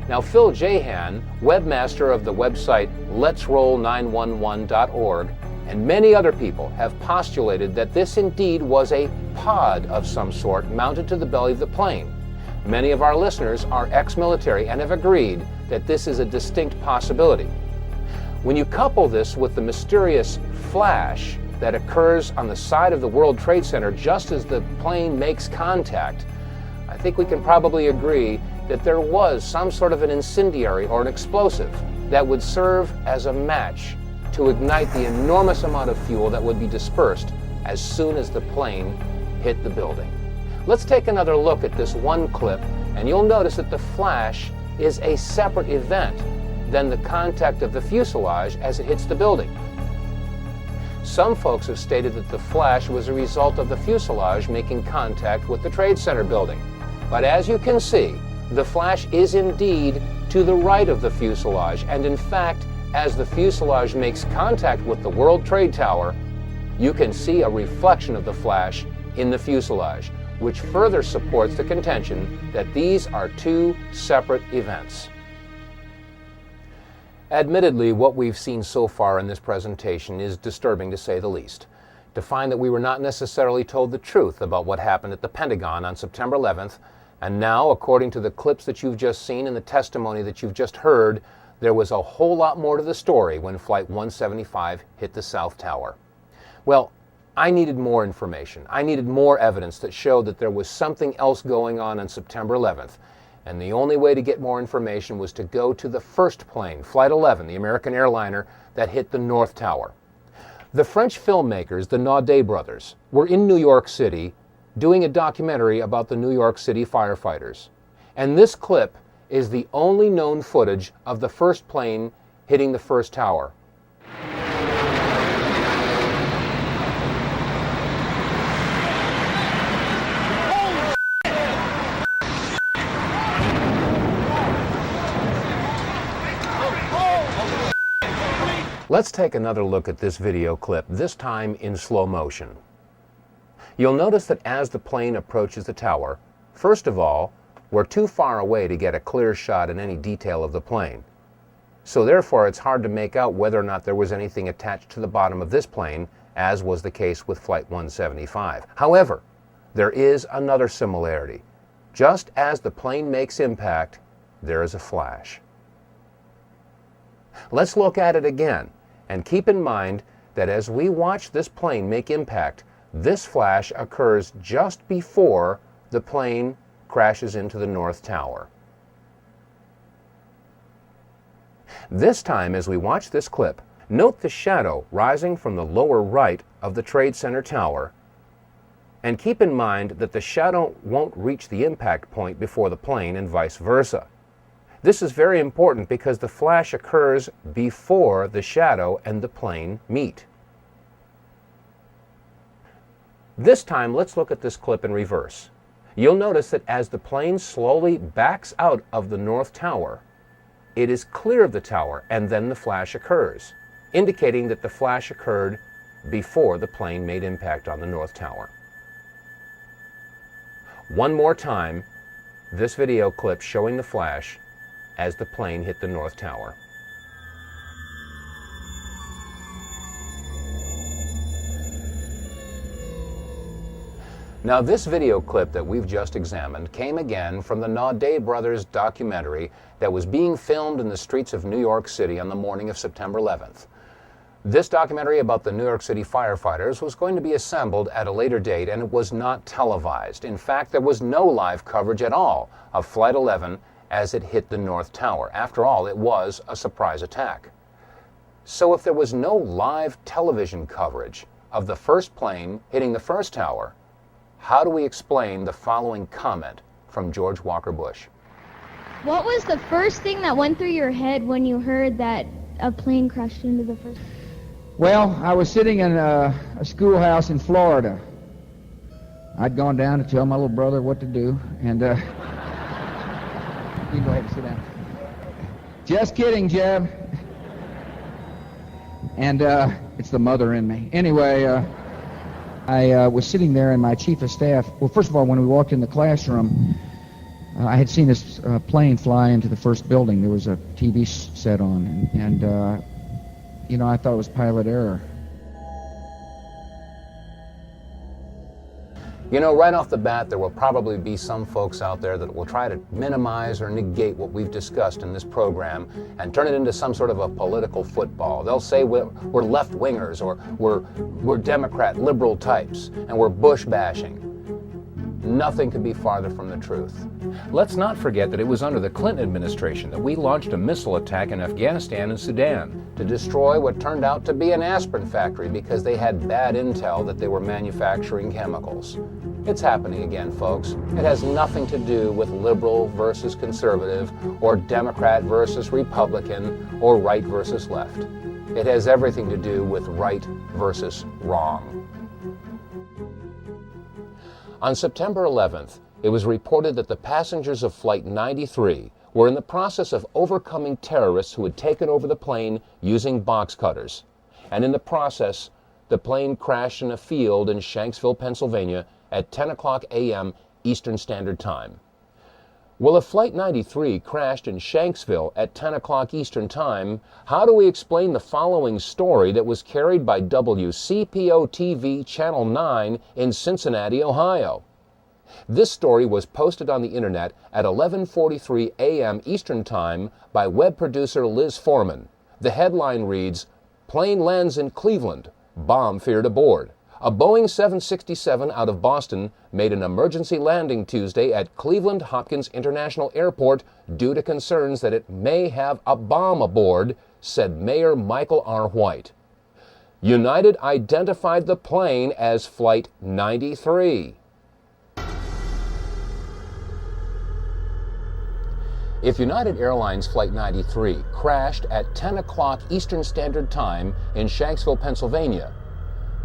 Now, Phil Jahan, webmaster of the website letsroll911.org, and many other people have postulated that this indeed was a pod of some sort mounted to the belly of the plane. Many of our listeners are ex-military and have agreed that this is a distinct possibility. When you couple this with the mysterious flash that occurs on the side of the World Trade Center just as the plane makes contact, I think we can probably agree that there was some sort of an incendiary or an explosive that would serve as a match to ignite the enormous amount of fuel that would be dispersed as soon as the plane hit the building. Let's take another look at this one clip, and you'll notice that the flash is a separate event than the contact of the fuselage as it hits the building. Some folks have stated that the flash was a result of the fuselage making contact with the Trade Center building. But as you can see, the flash is indeed to the right of the fuselage, and in fact, as the fuselage makes contact with the World Trade Tower, you can see a reflection of the flash in the fuselage, which further supports the contention that these are two separate events. Admittedly, what we've seen so far in this presentation is disturbing to say the least. To find that we were not necessarily told the truth about what happened at the Pentagon on September 11th, and now, according to the clips that you've just seen and the testimony that you've just heard, there was a whole lot more to the story when Flight 175 hit the South Tower. Well, I needed more information. I needed more evidence that showed that there was something else going on September 11th. And the only way to get more information was to go to the first plane, Flight 11, the American airliner that hit the North Tower. The French filmmakers, the Naudet brothers, were in New York City doing a documentary about the New York City firefighters. And this clip is the only known footage of the first plane hitting the first tower. Let's take another look at this video clip, this time in slow motion. You'll notice that as the plane approaches the tower, first of all, we're too far away to get a clear shot in any detail of the plane. So therefore, it's hard to make out whether or not there was anything attached to the bottom of this plane, as was the case with Flight 175. However, there is another similarity. Just as the plane makes impact, there is a flash. Let's look at it again, and keep in mind that as we watch this plane make impact, this flash occurs just before the plane crashes into the North Tower. This time, as we watch this clip, note the shadow rising from the lower right of the Trade Center tower, and keep in mind that the shadow won't reach the impact point before the plane and vice versa. This is very important because the flash occurs before the shadow and the plane meet. This time, let's look at this clip in reverse. You'll notice that as the plane slowly backs out of the North Tower, it is clear of the tower, and then the flash occurs, indicating that the flash occurred before the plane made impact on the North Tower. One more time, this video clip showing the flash as the plane hit the North Tower. Now, this video clip that we've just examined came again from the Naudet brothers documentary that was being filmed in the streets of New York City on the morning of September 11th. This documentary about the New York City firefighters was going to be assembled at a later date, and it was not televised. In fact, there was no live coverage at all of Flight 11 as it hit the North Tower. After all, it was a surprise attack. So if there was no live television coverage of the first plane hitting the first tower, how do we explain the following comment from George Walker Bush? What was the first thing that went through your head when you heard that a plane crashed into the first? Well, I was sitting in a schoolhouse in Florida. I'd gone down to tell my little brother what to do, and you can go ahead and sit down. Just kidding, Jeb. And it's the mother in me. Anyway, I was sitting there, and my chief of staff, well, first of all, when we walked in the classroom, I had seen this plane fly into the first building. There was a TV set on, and you know, I thought it was pilot error. You know, right off the bat, there will probably be some folks out there that will try to minimize or negate what we've discussed in this program and turn it into some sort of a political football. They'll say we're left-wingers, or we're Democrat, liberal types, and we're Bush bashing. Nothing could be farther from the truth. Let's not forget that it was under the Clinton administration that we launched a missile attack in Afghanistan and Sudan to destroy what turned out to be an aspirin factory because they had bad intel that they were manufacturing chemicals. It's happening again, folks. It has nothing to do with liberal versus conservative, or Democrat versus Republican, or right versus left. It has everything to do with right versus wrong. On September 11th, it was reported that the passengers of Flight 93 were in the process of overcoming terrorists who had taken over the plane using box cutters. And in the process, the plane crashed in a field in Shanksville, Pennsylvania at 10 o'clock a.m. Eastern Standard Time. Well, if Flight 93 crashed in Shanksville at 10 o'clock Eastern Time, how do we explain the following story that was carried by WCPO-TV Channel 9 in Cincinnati, Ohio? This story was posted on the internet at 11:43 a.m. Eastern Time by web producer Liz Foreman. The headline reads, "Plane lands in Cleveland, bomb feared aboard. A Boeing 767 out of Boston made an emergency landing Tuesday at Cleveland Hopkins International Airport due to concerns that it may have a bomb aboard," said Mayor Michael R. White. United identified the plane as Flight 93. If United Airlines Flight 93 crashed at 10 o'clock Eastern Standard Time in Shanksville, Pennsylvania,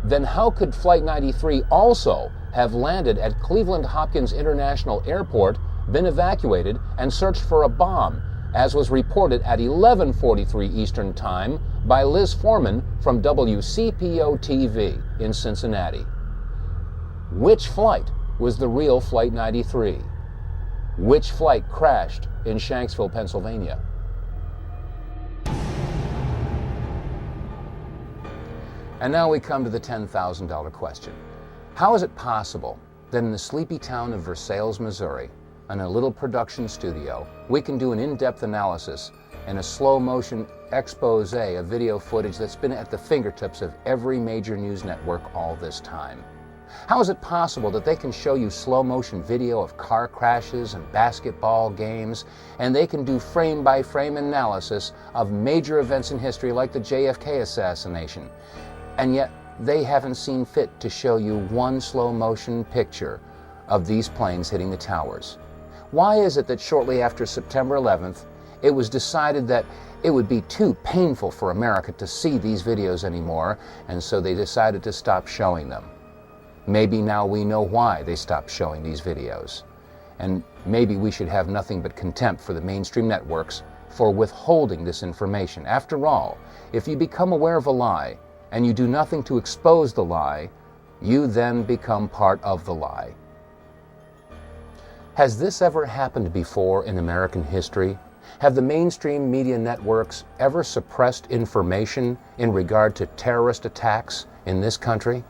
then how could Flight 93 also have landed at Cleveland Hopkins International Airport, been evacuated, and searched for a bomb, as was reported at 11:43 Eastern Time by Liz Foreman from WCPO-TV in Cincinnati? Which flight was the real Flight 93? Which flight crashed in Shanksville, Pennsylvania? And now we come to the $10,000 question. How is it possible that in the sleepy town of Versailles, Missouri, in a little production studio, we can do an in-depth analysis and a slow-motion expose of video footage that's been at the fingertips of every major news network all this time? How is it possible that they can show you slow-motion video of car crashes and basketball games, and they can do frame-by-frame analysis of major events in history like the JFK assassination, and yet they haven't seen fit to show you one slow-motion picture of these planes hitting the towers? Why is it that shortly after September 11th, it was decided that it would be too painful for America to see these videos anymore, and so they decided to stop showing them? Maybe now we know why they stopped showing these videos. And maybe we should have nothing but contempt for the mainstream networks for withholding this information. After all, if you become aware of a lie and you do nothing to expose the lie, you then become part of the lie. Has this ever happened before in American history? Have the mainstream media networks ever suppressed information in regard to terrorist attacks in this country?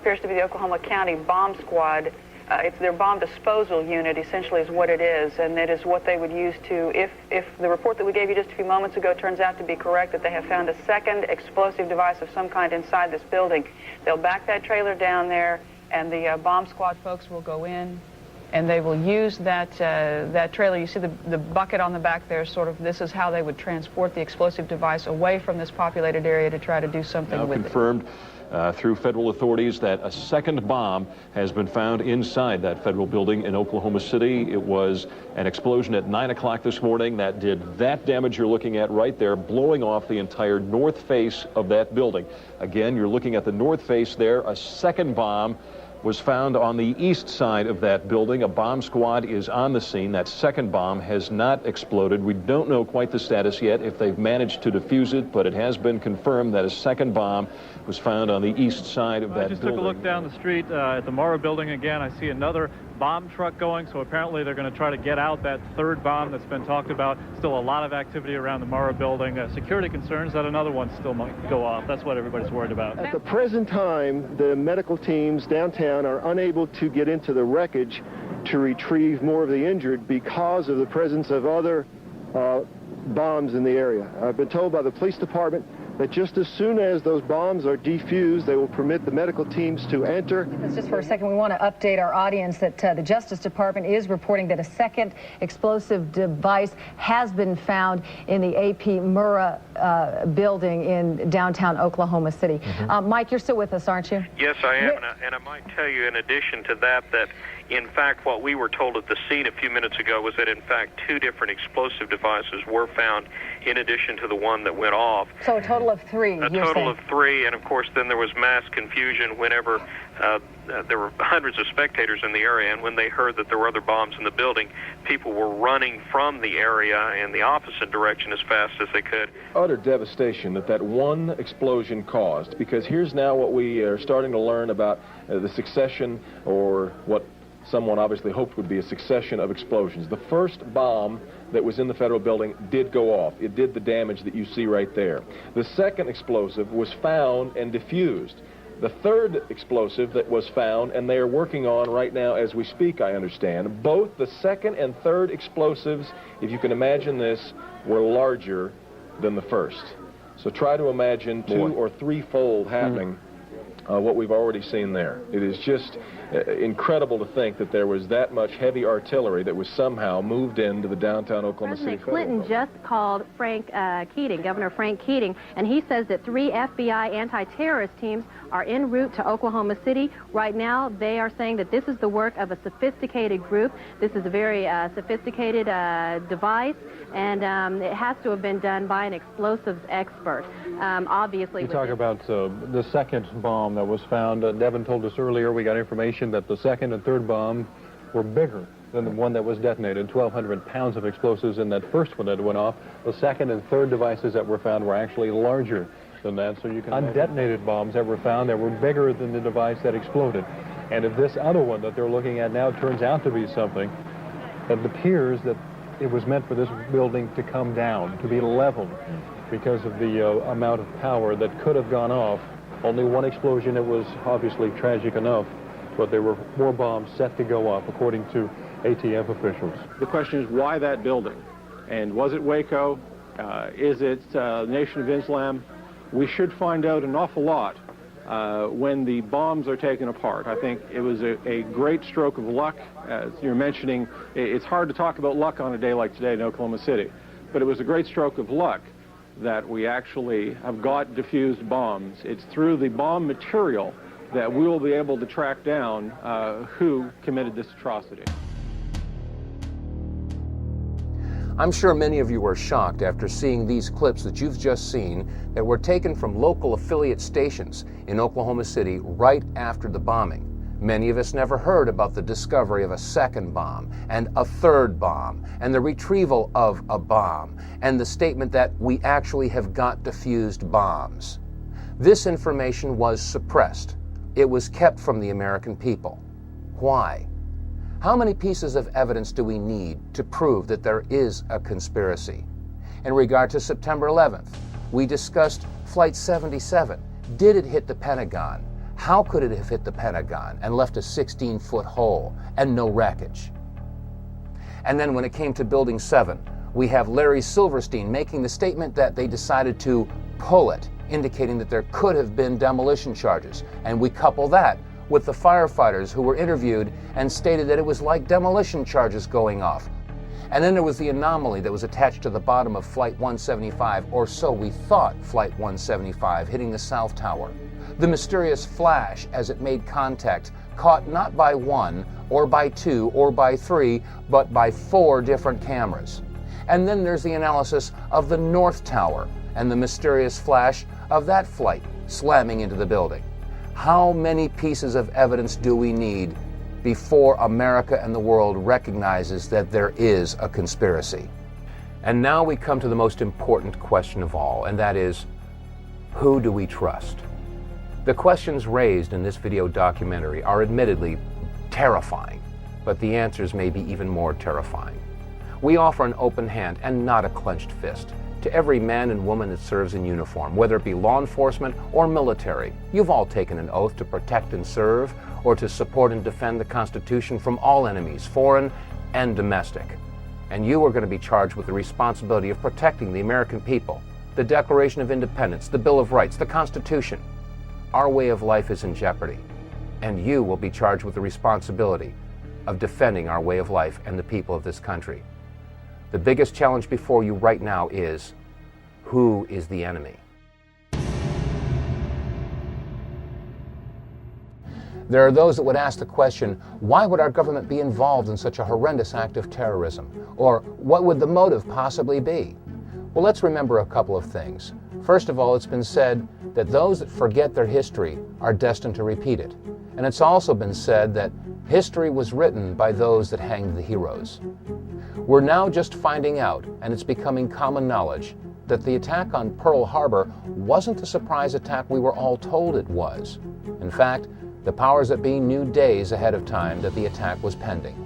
appears to be the Oklahoma County Bomb Squad. It's their bomb disposal unit, essentially, is what it is, and it is what they would use to, if the report that we gave you just a few moments ago turns out to be correct, that they have found a second explosive device of some kind inside this building, they'll back that trailer down there, and the bomb squad folks will go in, and they will use that trailer. You see the bucket on the back there, sort of, this is how they would transport the explosive device away from this populated area to try to do something with it. Now confirmed through federal authorities that a second bomb has been found inside that federal building in Oklahoma City. It was an explosion at 9 o'clock this morning that did that damage you're looking at right there, blowing off the entire north face of that building. Again, you're looking at the north face there. A second bomb was found on the east side of that building. A bomb squad is on the scene. That second bomb has not exploded. We don't know quite the status yet, if they've managed to defuse it, but it has been confirmed that a second bomb was found on the east side of that building. I just took a look down the street at the Morrow building again. I see another bomb truck going, so apparently they're going to try to get out that third bomb that's been talked about. Still a lot of activity around the Morrow building. Security concerns that another one still might go off. That's what everybody's worried about. At the present time, the medical teams downtown are unable to get into the wreckage to retrieve more of the injured because of the presence of other bombs in the area. I've been told by the police department that just as soon as those bombs are defused, they will permit the medical teams to enter. Just for a second, we want to update our audience that the Justice Department is reporting that a second explosive device has been found in the A.P. Murrah building in downtown Oklahoma City. Mike, you're still with us, aren't you? Yes, I am, and I might tell you in addition to that, in fact, what we were told at the scene a few minutes ago was that, in fact, 2 different explosive devices were found in addition to the one that went off. So a total of 3, A total of 3, and of course then there was mass confusion whenever there were hundreds of spectators in the area, and when they heard that there were other bombs in the building, people were running from the area in the opposite direction as fast as they could. Utter devastation that one explosion caused, because here's now what we are starting to learn about the succession, or what someone obviously hoped would be a succession of explosions. The first bomb that was in the federal building did go off. It did the damage that you see right there. The second explosive was found and diffused. The third explosive that was found, and they are working on right now as we speak, I understand, both the second and third explosives, if you can imagine this, were larger than the first. So try to imagine 2- or 3-fold happening what we've already seen there. It is just incredible to think that there was that much heavy artillery that was somehow moved into the downtown Oklahoma City. President Clinton just called Frank Keating, Governor Frank Keating, and he says that 3 FBI anti-terrorist teams are en route to Oklahoma City. Right now, they are saying that this is the work of a sophisticated group. This is a very sophisticated device, and it has to have been done by an explosives expert. Obviously, you talk about the second bomb that was found. Devin told us earlier, we got information that the second and third bomb were bigger than the one that was detonated. 1,200 pounds of explosives in that first one that went off. The second and third devices that were found were actually larger than that. So you can undetonated bombs that were found that were bigger than the device that exploded. And if this other one that they're looking at now turns out to be something, it appears that it was meant for this building to come down, to be leveled, because of the amount of power that could have gone off. Only one explosion, it was obviously tragic enough, but there were more bombs set to go off, according to ATF officials. The question is, why that building? And was it Waco? Is it Nation of Islam? We should find out an awful lot when the bombs are taken apart. I think it was a great stroke of luck. As you're mentioning, it's hard to talk about luck on a day like today in Oklahoma City, but it was a great stroke of luck that we actually have got diffused bombs. It's through the bomb material that we will be able to track down who committed this atrocity. I'm sure many of you were shocked after seeing these clips that you've just seen that were taken from local affiliate stations in Oklahoma City right after the bombing. Many of us never heard about the discovery of a second bomb and a third bomb and the retrieval of a bomb and the statement that we actually have got diffused bombs. This information was suppressed. It was kept from the American people. Why? How many pieces of evidence do we need to prove that there is a conspiracy? In regard to September 11th, we discussed Flight 77. Did it hit the Pentagon? How could it have hit the Pentagon and left a 16-foot hole and no wreckage? And then when it came to Building 7, we have Larry Silverstein making the statement that they decided to pull it, indicating that there could have been demolition charges. And we couple that with the firefighters who were interviewed and stated that it was like demolition charges going off. And then there was the anomaly that was attached to the bottom of Flight 175, or so we thought, Flight 175, hitting the South Tower. The mysterious flash as it made contact, caught not by one, or by two, or by three, but by 4 different cameras. And then there's the analysis of the North Tower and the mysterious flash of that flight slamming into the building. How many pieces of evidence do we need before America and the world recognizes that there is a conspiracy? And now we come to the most important question of all, and that is, who do we trust? The questions raised in this video documentary are admittedly terrifying, but the answers may be even more terrifying. We offer an open hand and not a clenched fist to every man and woman that serves in uniform, whether it be law enforcement or military. You've all taken an oath to protect and serve, or to support and defend the Constitution from all enemies, foreign and domestic. And you are going to be charged with the responsibility of protecting the American people, the Declaration of Independence, the Bill of Rights, the Constitution. Our way of life is in jeopardy, and you will be charged with the responsibility of defending our way of life and the people of this country. The biggest challenge before you right now is, who is the enemy? There are those that would ask the question, why would our government be involved in such a horrendous act of terrorism? Or what would the motive possibly be? Well, let's remember a couple of things. First of all, it's been said that those that forget their history are destined to repeat it. And it's also been said that history was written by those that hanged the heroes. We're now just finding out, and it's becoming common knowledge, that the attack on Pearl Harbor wasn't the surprise attack we were all told it was. In fact, the powers that be knew days ahead of time that the attack was pending.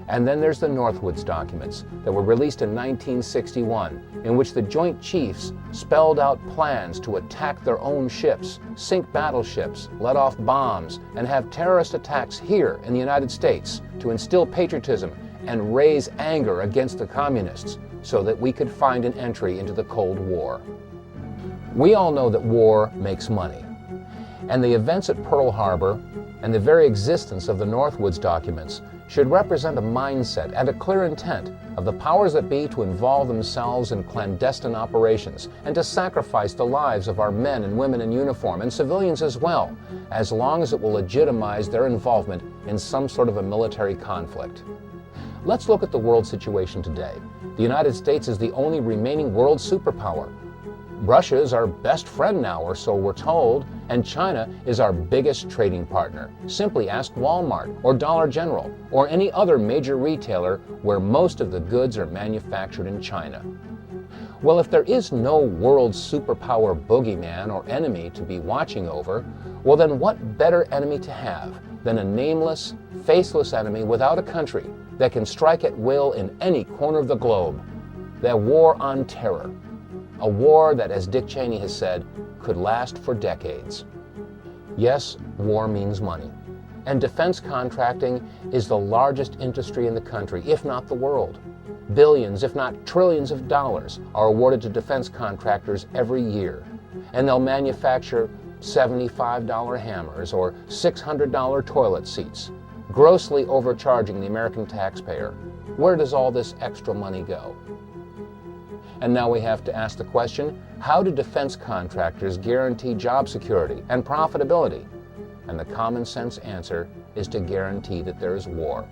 And then there's the Northwoods documents that were released in 1961, in which the Joint Chiefs spelled out plans to attack their own ships, sink battleships, let off bombs, and have terrorist attacks here in the United States to instill patriotism and raise anger against the communists so that we could find an entry into the Cold War. We all know that war makes money, and the events at Pearl Harbor and the very existence of the Northwoods documents should represent a mindset and a clear intent of the powers that be to involve themselves in clandestine operations and to sacrifice the lives of our men and women in uniform and civilians as well, as long as it will legitimize their involvement in some sort of a military conflict. Let's look at the world situation today. The United States is the only remaining world superpower. Russia is our best friend now, or so we're told, and China is our biggest trading partner. Simply ask Walmart or Dollar General or any other major retailer where most of the goods are manufactured in China. Well, if there is no world superpower boogeyman or enemy to be watching over, well then what better enemy to have than a nameless, faceless enemy without a country that can strike at will in any corner of the globe? The war on terror. A war that, as Dick Cheney has said, could last for decades. Yes, war means money. And defense contracting is the largest industry in the country, if not the world. Billions, if not trillions of dollars are awarded to defense contractors every year. And they'll manufacture $75 hammers or $600 toilet seats, grossly overcharging the American taxpayer. Where does all this extra money go? And now we have to ask the question, how do defense contractors guarantee job security and profitability? And the common sense answer is to guarantee that there is war.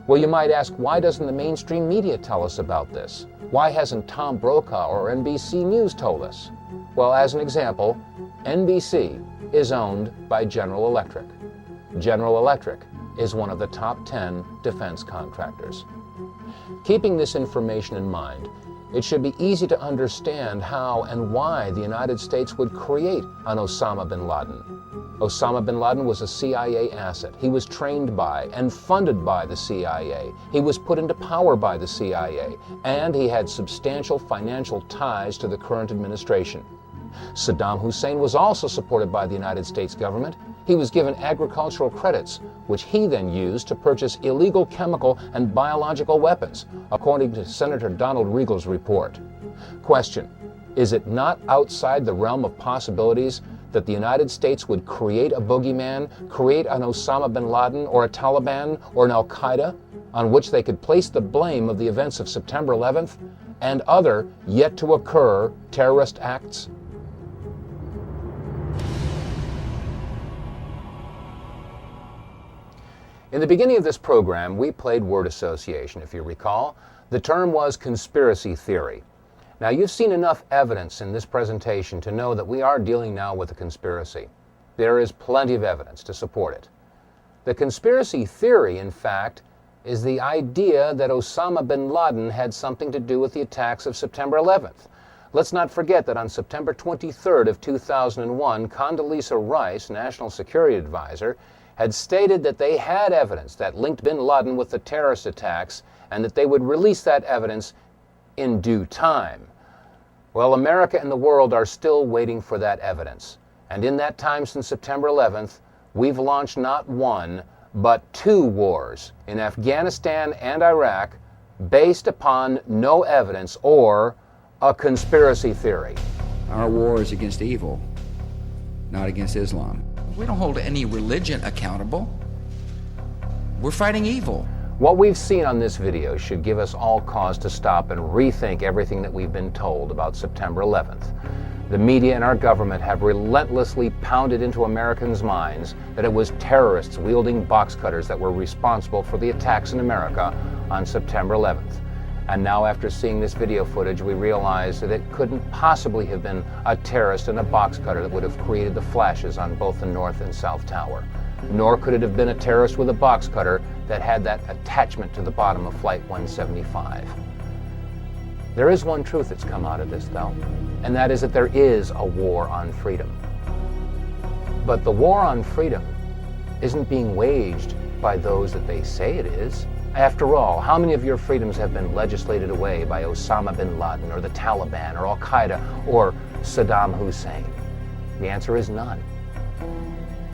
Well, you might ask, why doesn't the mainstream media tell us about this? Why hasn't Tom Brokaw or NBC News told us? Well, as an example, NBC is owned by General Electric. General Electric is one of the top 10 defense contractors. Keeping this information in mind, it should be easy to understand how and why the United States would create an Osama bin Laden. Osama bin Laden was a CIA asset. He was trained by and funded by the CIA. He was put into power by the CIA, and he had substantial financial ties to the current administration. Saddam Hussein was also supported by the United States government. He was given agricultural credits, which he then used to purchase illegal chemical and biological weapons, according to Senator Donald Riegel's report. Question: is it not outside the realm of possibilities that the United States would create a boogeyman, create an Osama bin Laden or a Taliban or an Al-Qaeda, on which they could place the blame of the events of September 11th and other yet-to-occur terrorist acts? In the beginning of this program, we played word association, if you recall. The term was conspiracy theory. Now, you've seen enough evidence in this presentation to know that we are dealing now with a conspiracy. There is plenty of evidence to support it. The conspiracy theory, in fact, is the idea that Osama bin Laden had something to do with the attacks of September 11th. Let's not forget that on September 23rd of 2001, Condoleezza Rice, National Security Advisor, had stated that they had evidence that linked bin Laden with the terrorist attacks and that they would release that evidence in due time. Well, America and the world are still waiting for that evidence. And in that time since September 11th, we've launched not one, but two wars in Afghanistan and Iraq based upon no evidence or a conspiracy theory. Our war is against evil, not against Islam. We don't hold any religion accountable. We're fighting evil. What we've seen on this video should give us all cause to stop and rethink everything that we've been told about September 11th. The media and our government have relentlessly pounded into Americans' minds that it was terrorists wielding box cutters that were responsible for the attacks in America on September 11th. And now, after seeing this video footage, we realize that it couldn't possibly have been a terrorist in a box cutter that would have created the flashes on both the North and South Tower. Nor could it have been a terrorist with a box cutter that had that attachment to the bottom of Flight 175. There is one truth that's come out of this, though, and that is that there is a war on freedom. But the war on freedom isn't being waged by those that they say it is. After all, how many of your freedoms have been legislated away by Osama bin Laden or the Taliban or Al-Qaeda or Saddam Hussein? The answer is none.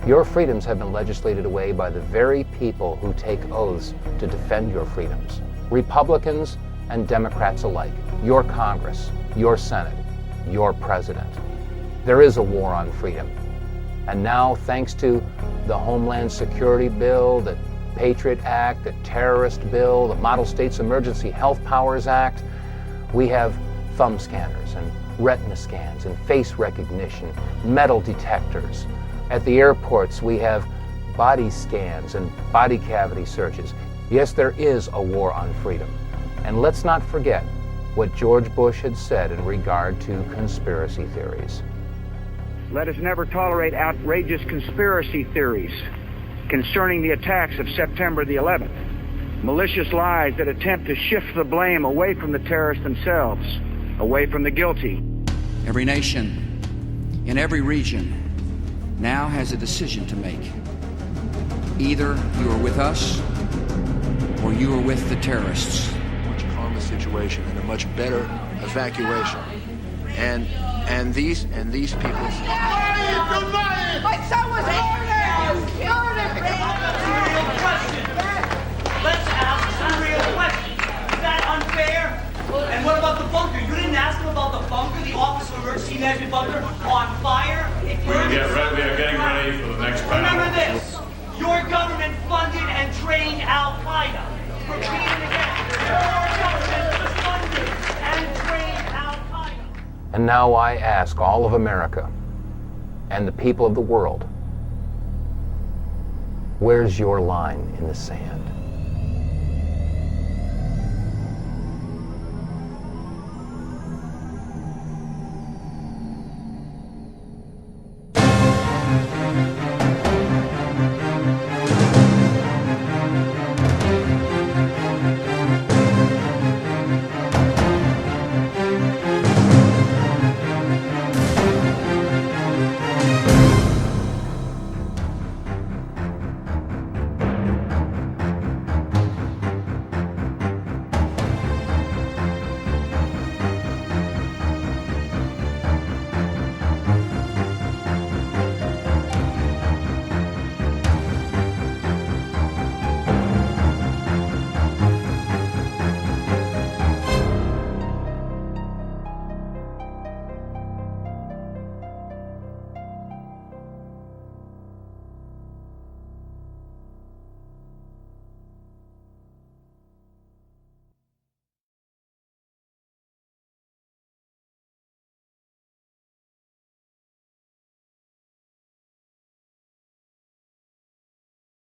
Your freedoms have been legislated away by the very people who take oaths to defend your freedoms. Republicans and Democrats alike. Your Congress, your Senate, your President. There is a war on freedom. And now, thanks to the Homeland Security Bill, the Patriot Act, the Terrorist Bill, the Model States Emergency Health Powers Act, we have thumb scanners and retina scans and face recognition, metal detectors. At the airports, we have body scans and body cavity searches. Yes, there is a war on freedom. And let's not forget what George Bush had said in regard to conspiracy theories. Let us never tolerate outrageous conspiracy theories concerning the attacks of September the 11th. Malicious lies that attempt to shift the blame away from the terrorists themselves, away from the guilty. Every nation in every region now has a decision to make. Either you are with us or you are with the terrorists. Much calmer situation and a much better evacuation. And these people. My son was murdered! Let's ask some real questions. Is that unfair? And what about the bunker? You didn't ask him about the bunker, the Office of Emergency Management bunker on fire? We are getting ready for the next panel. Remember this. Your government funded and trained Al-Qaeda. Repeat it again. Your government funded and trained Al-Qaeda. And now I ask all of America and the people of the world, where's your line in the sand?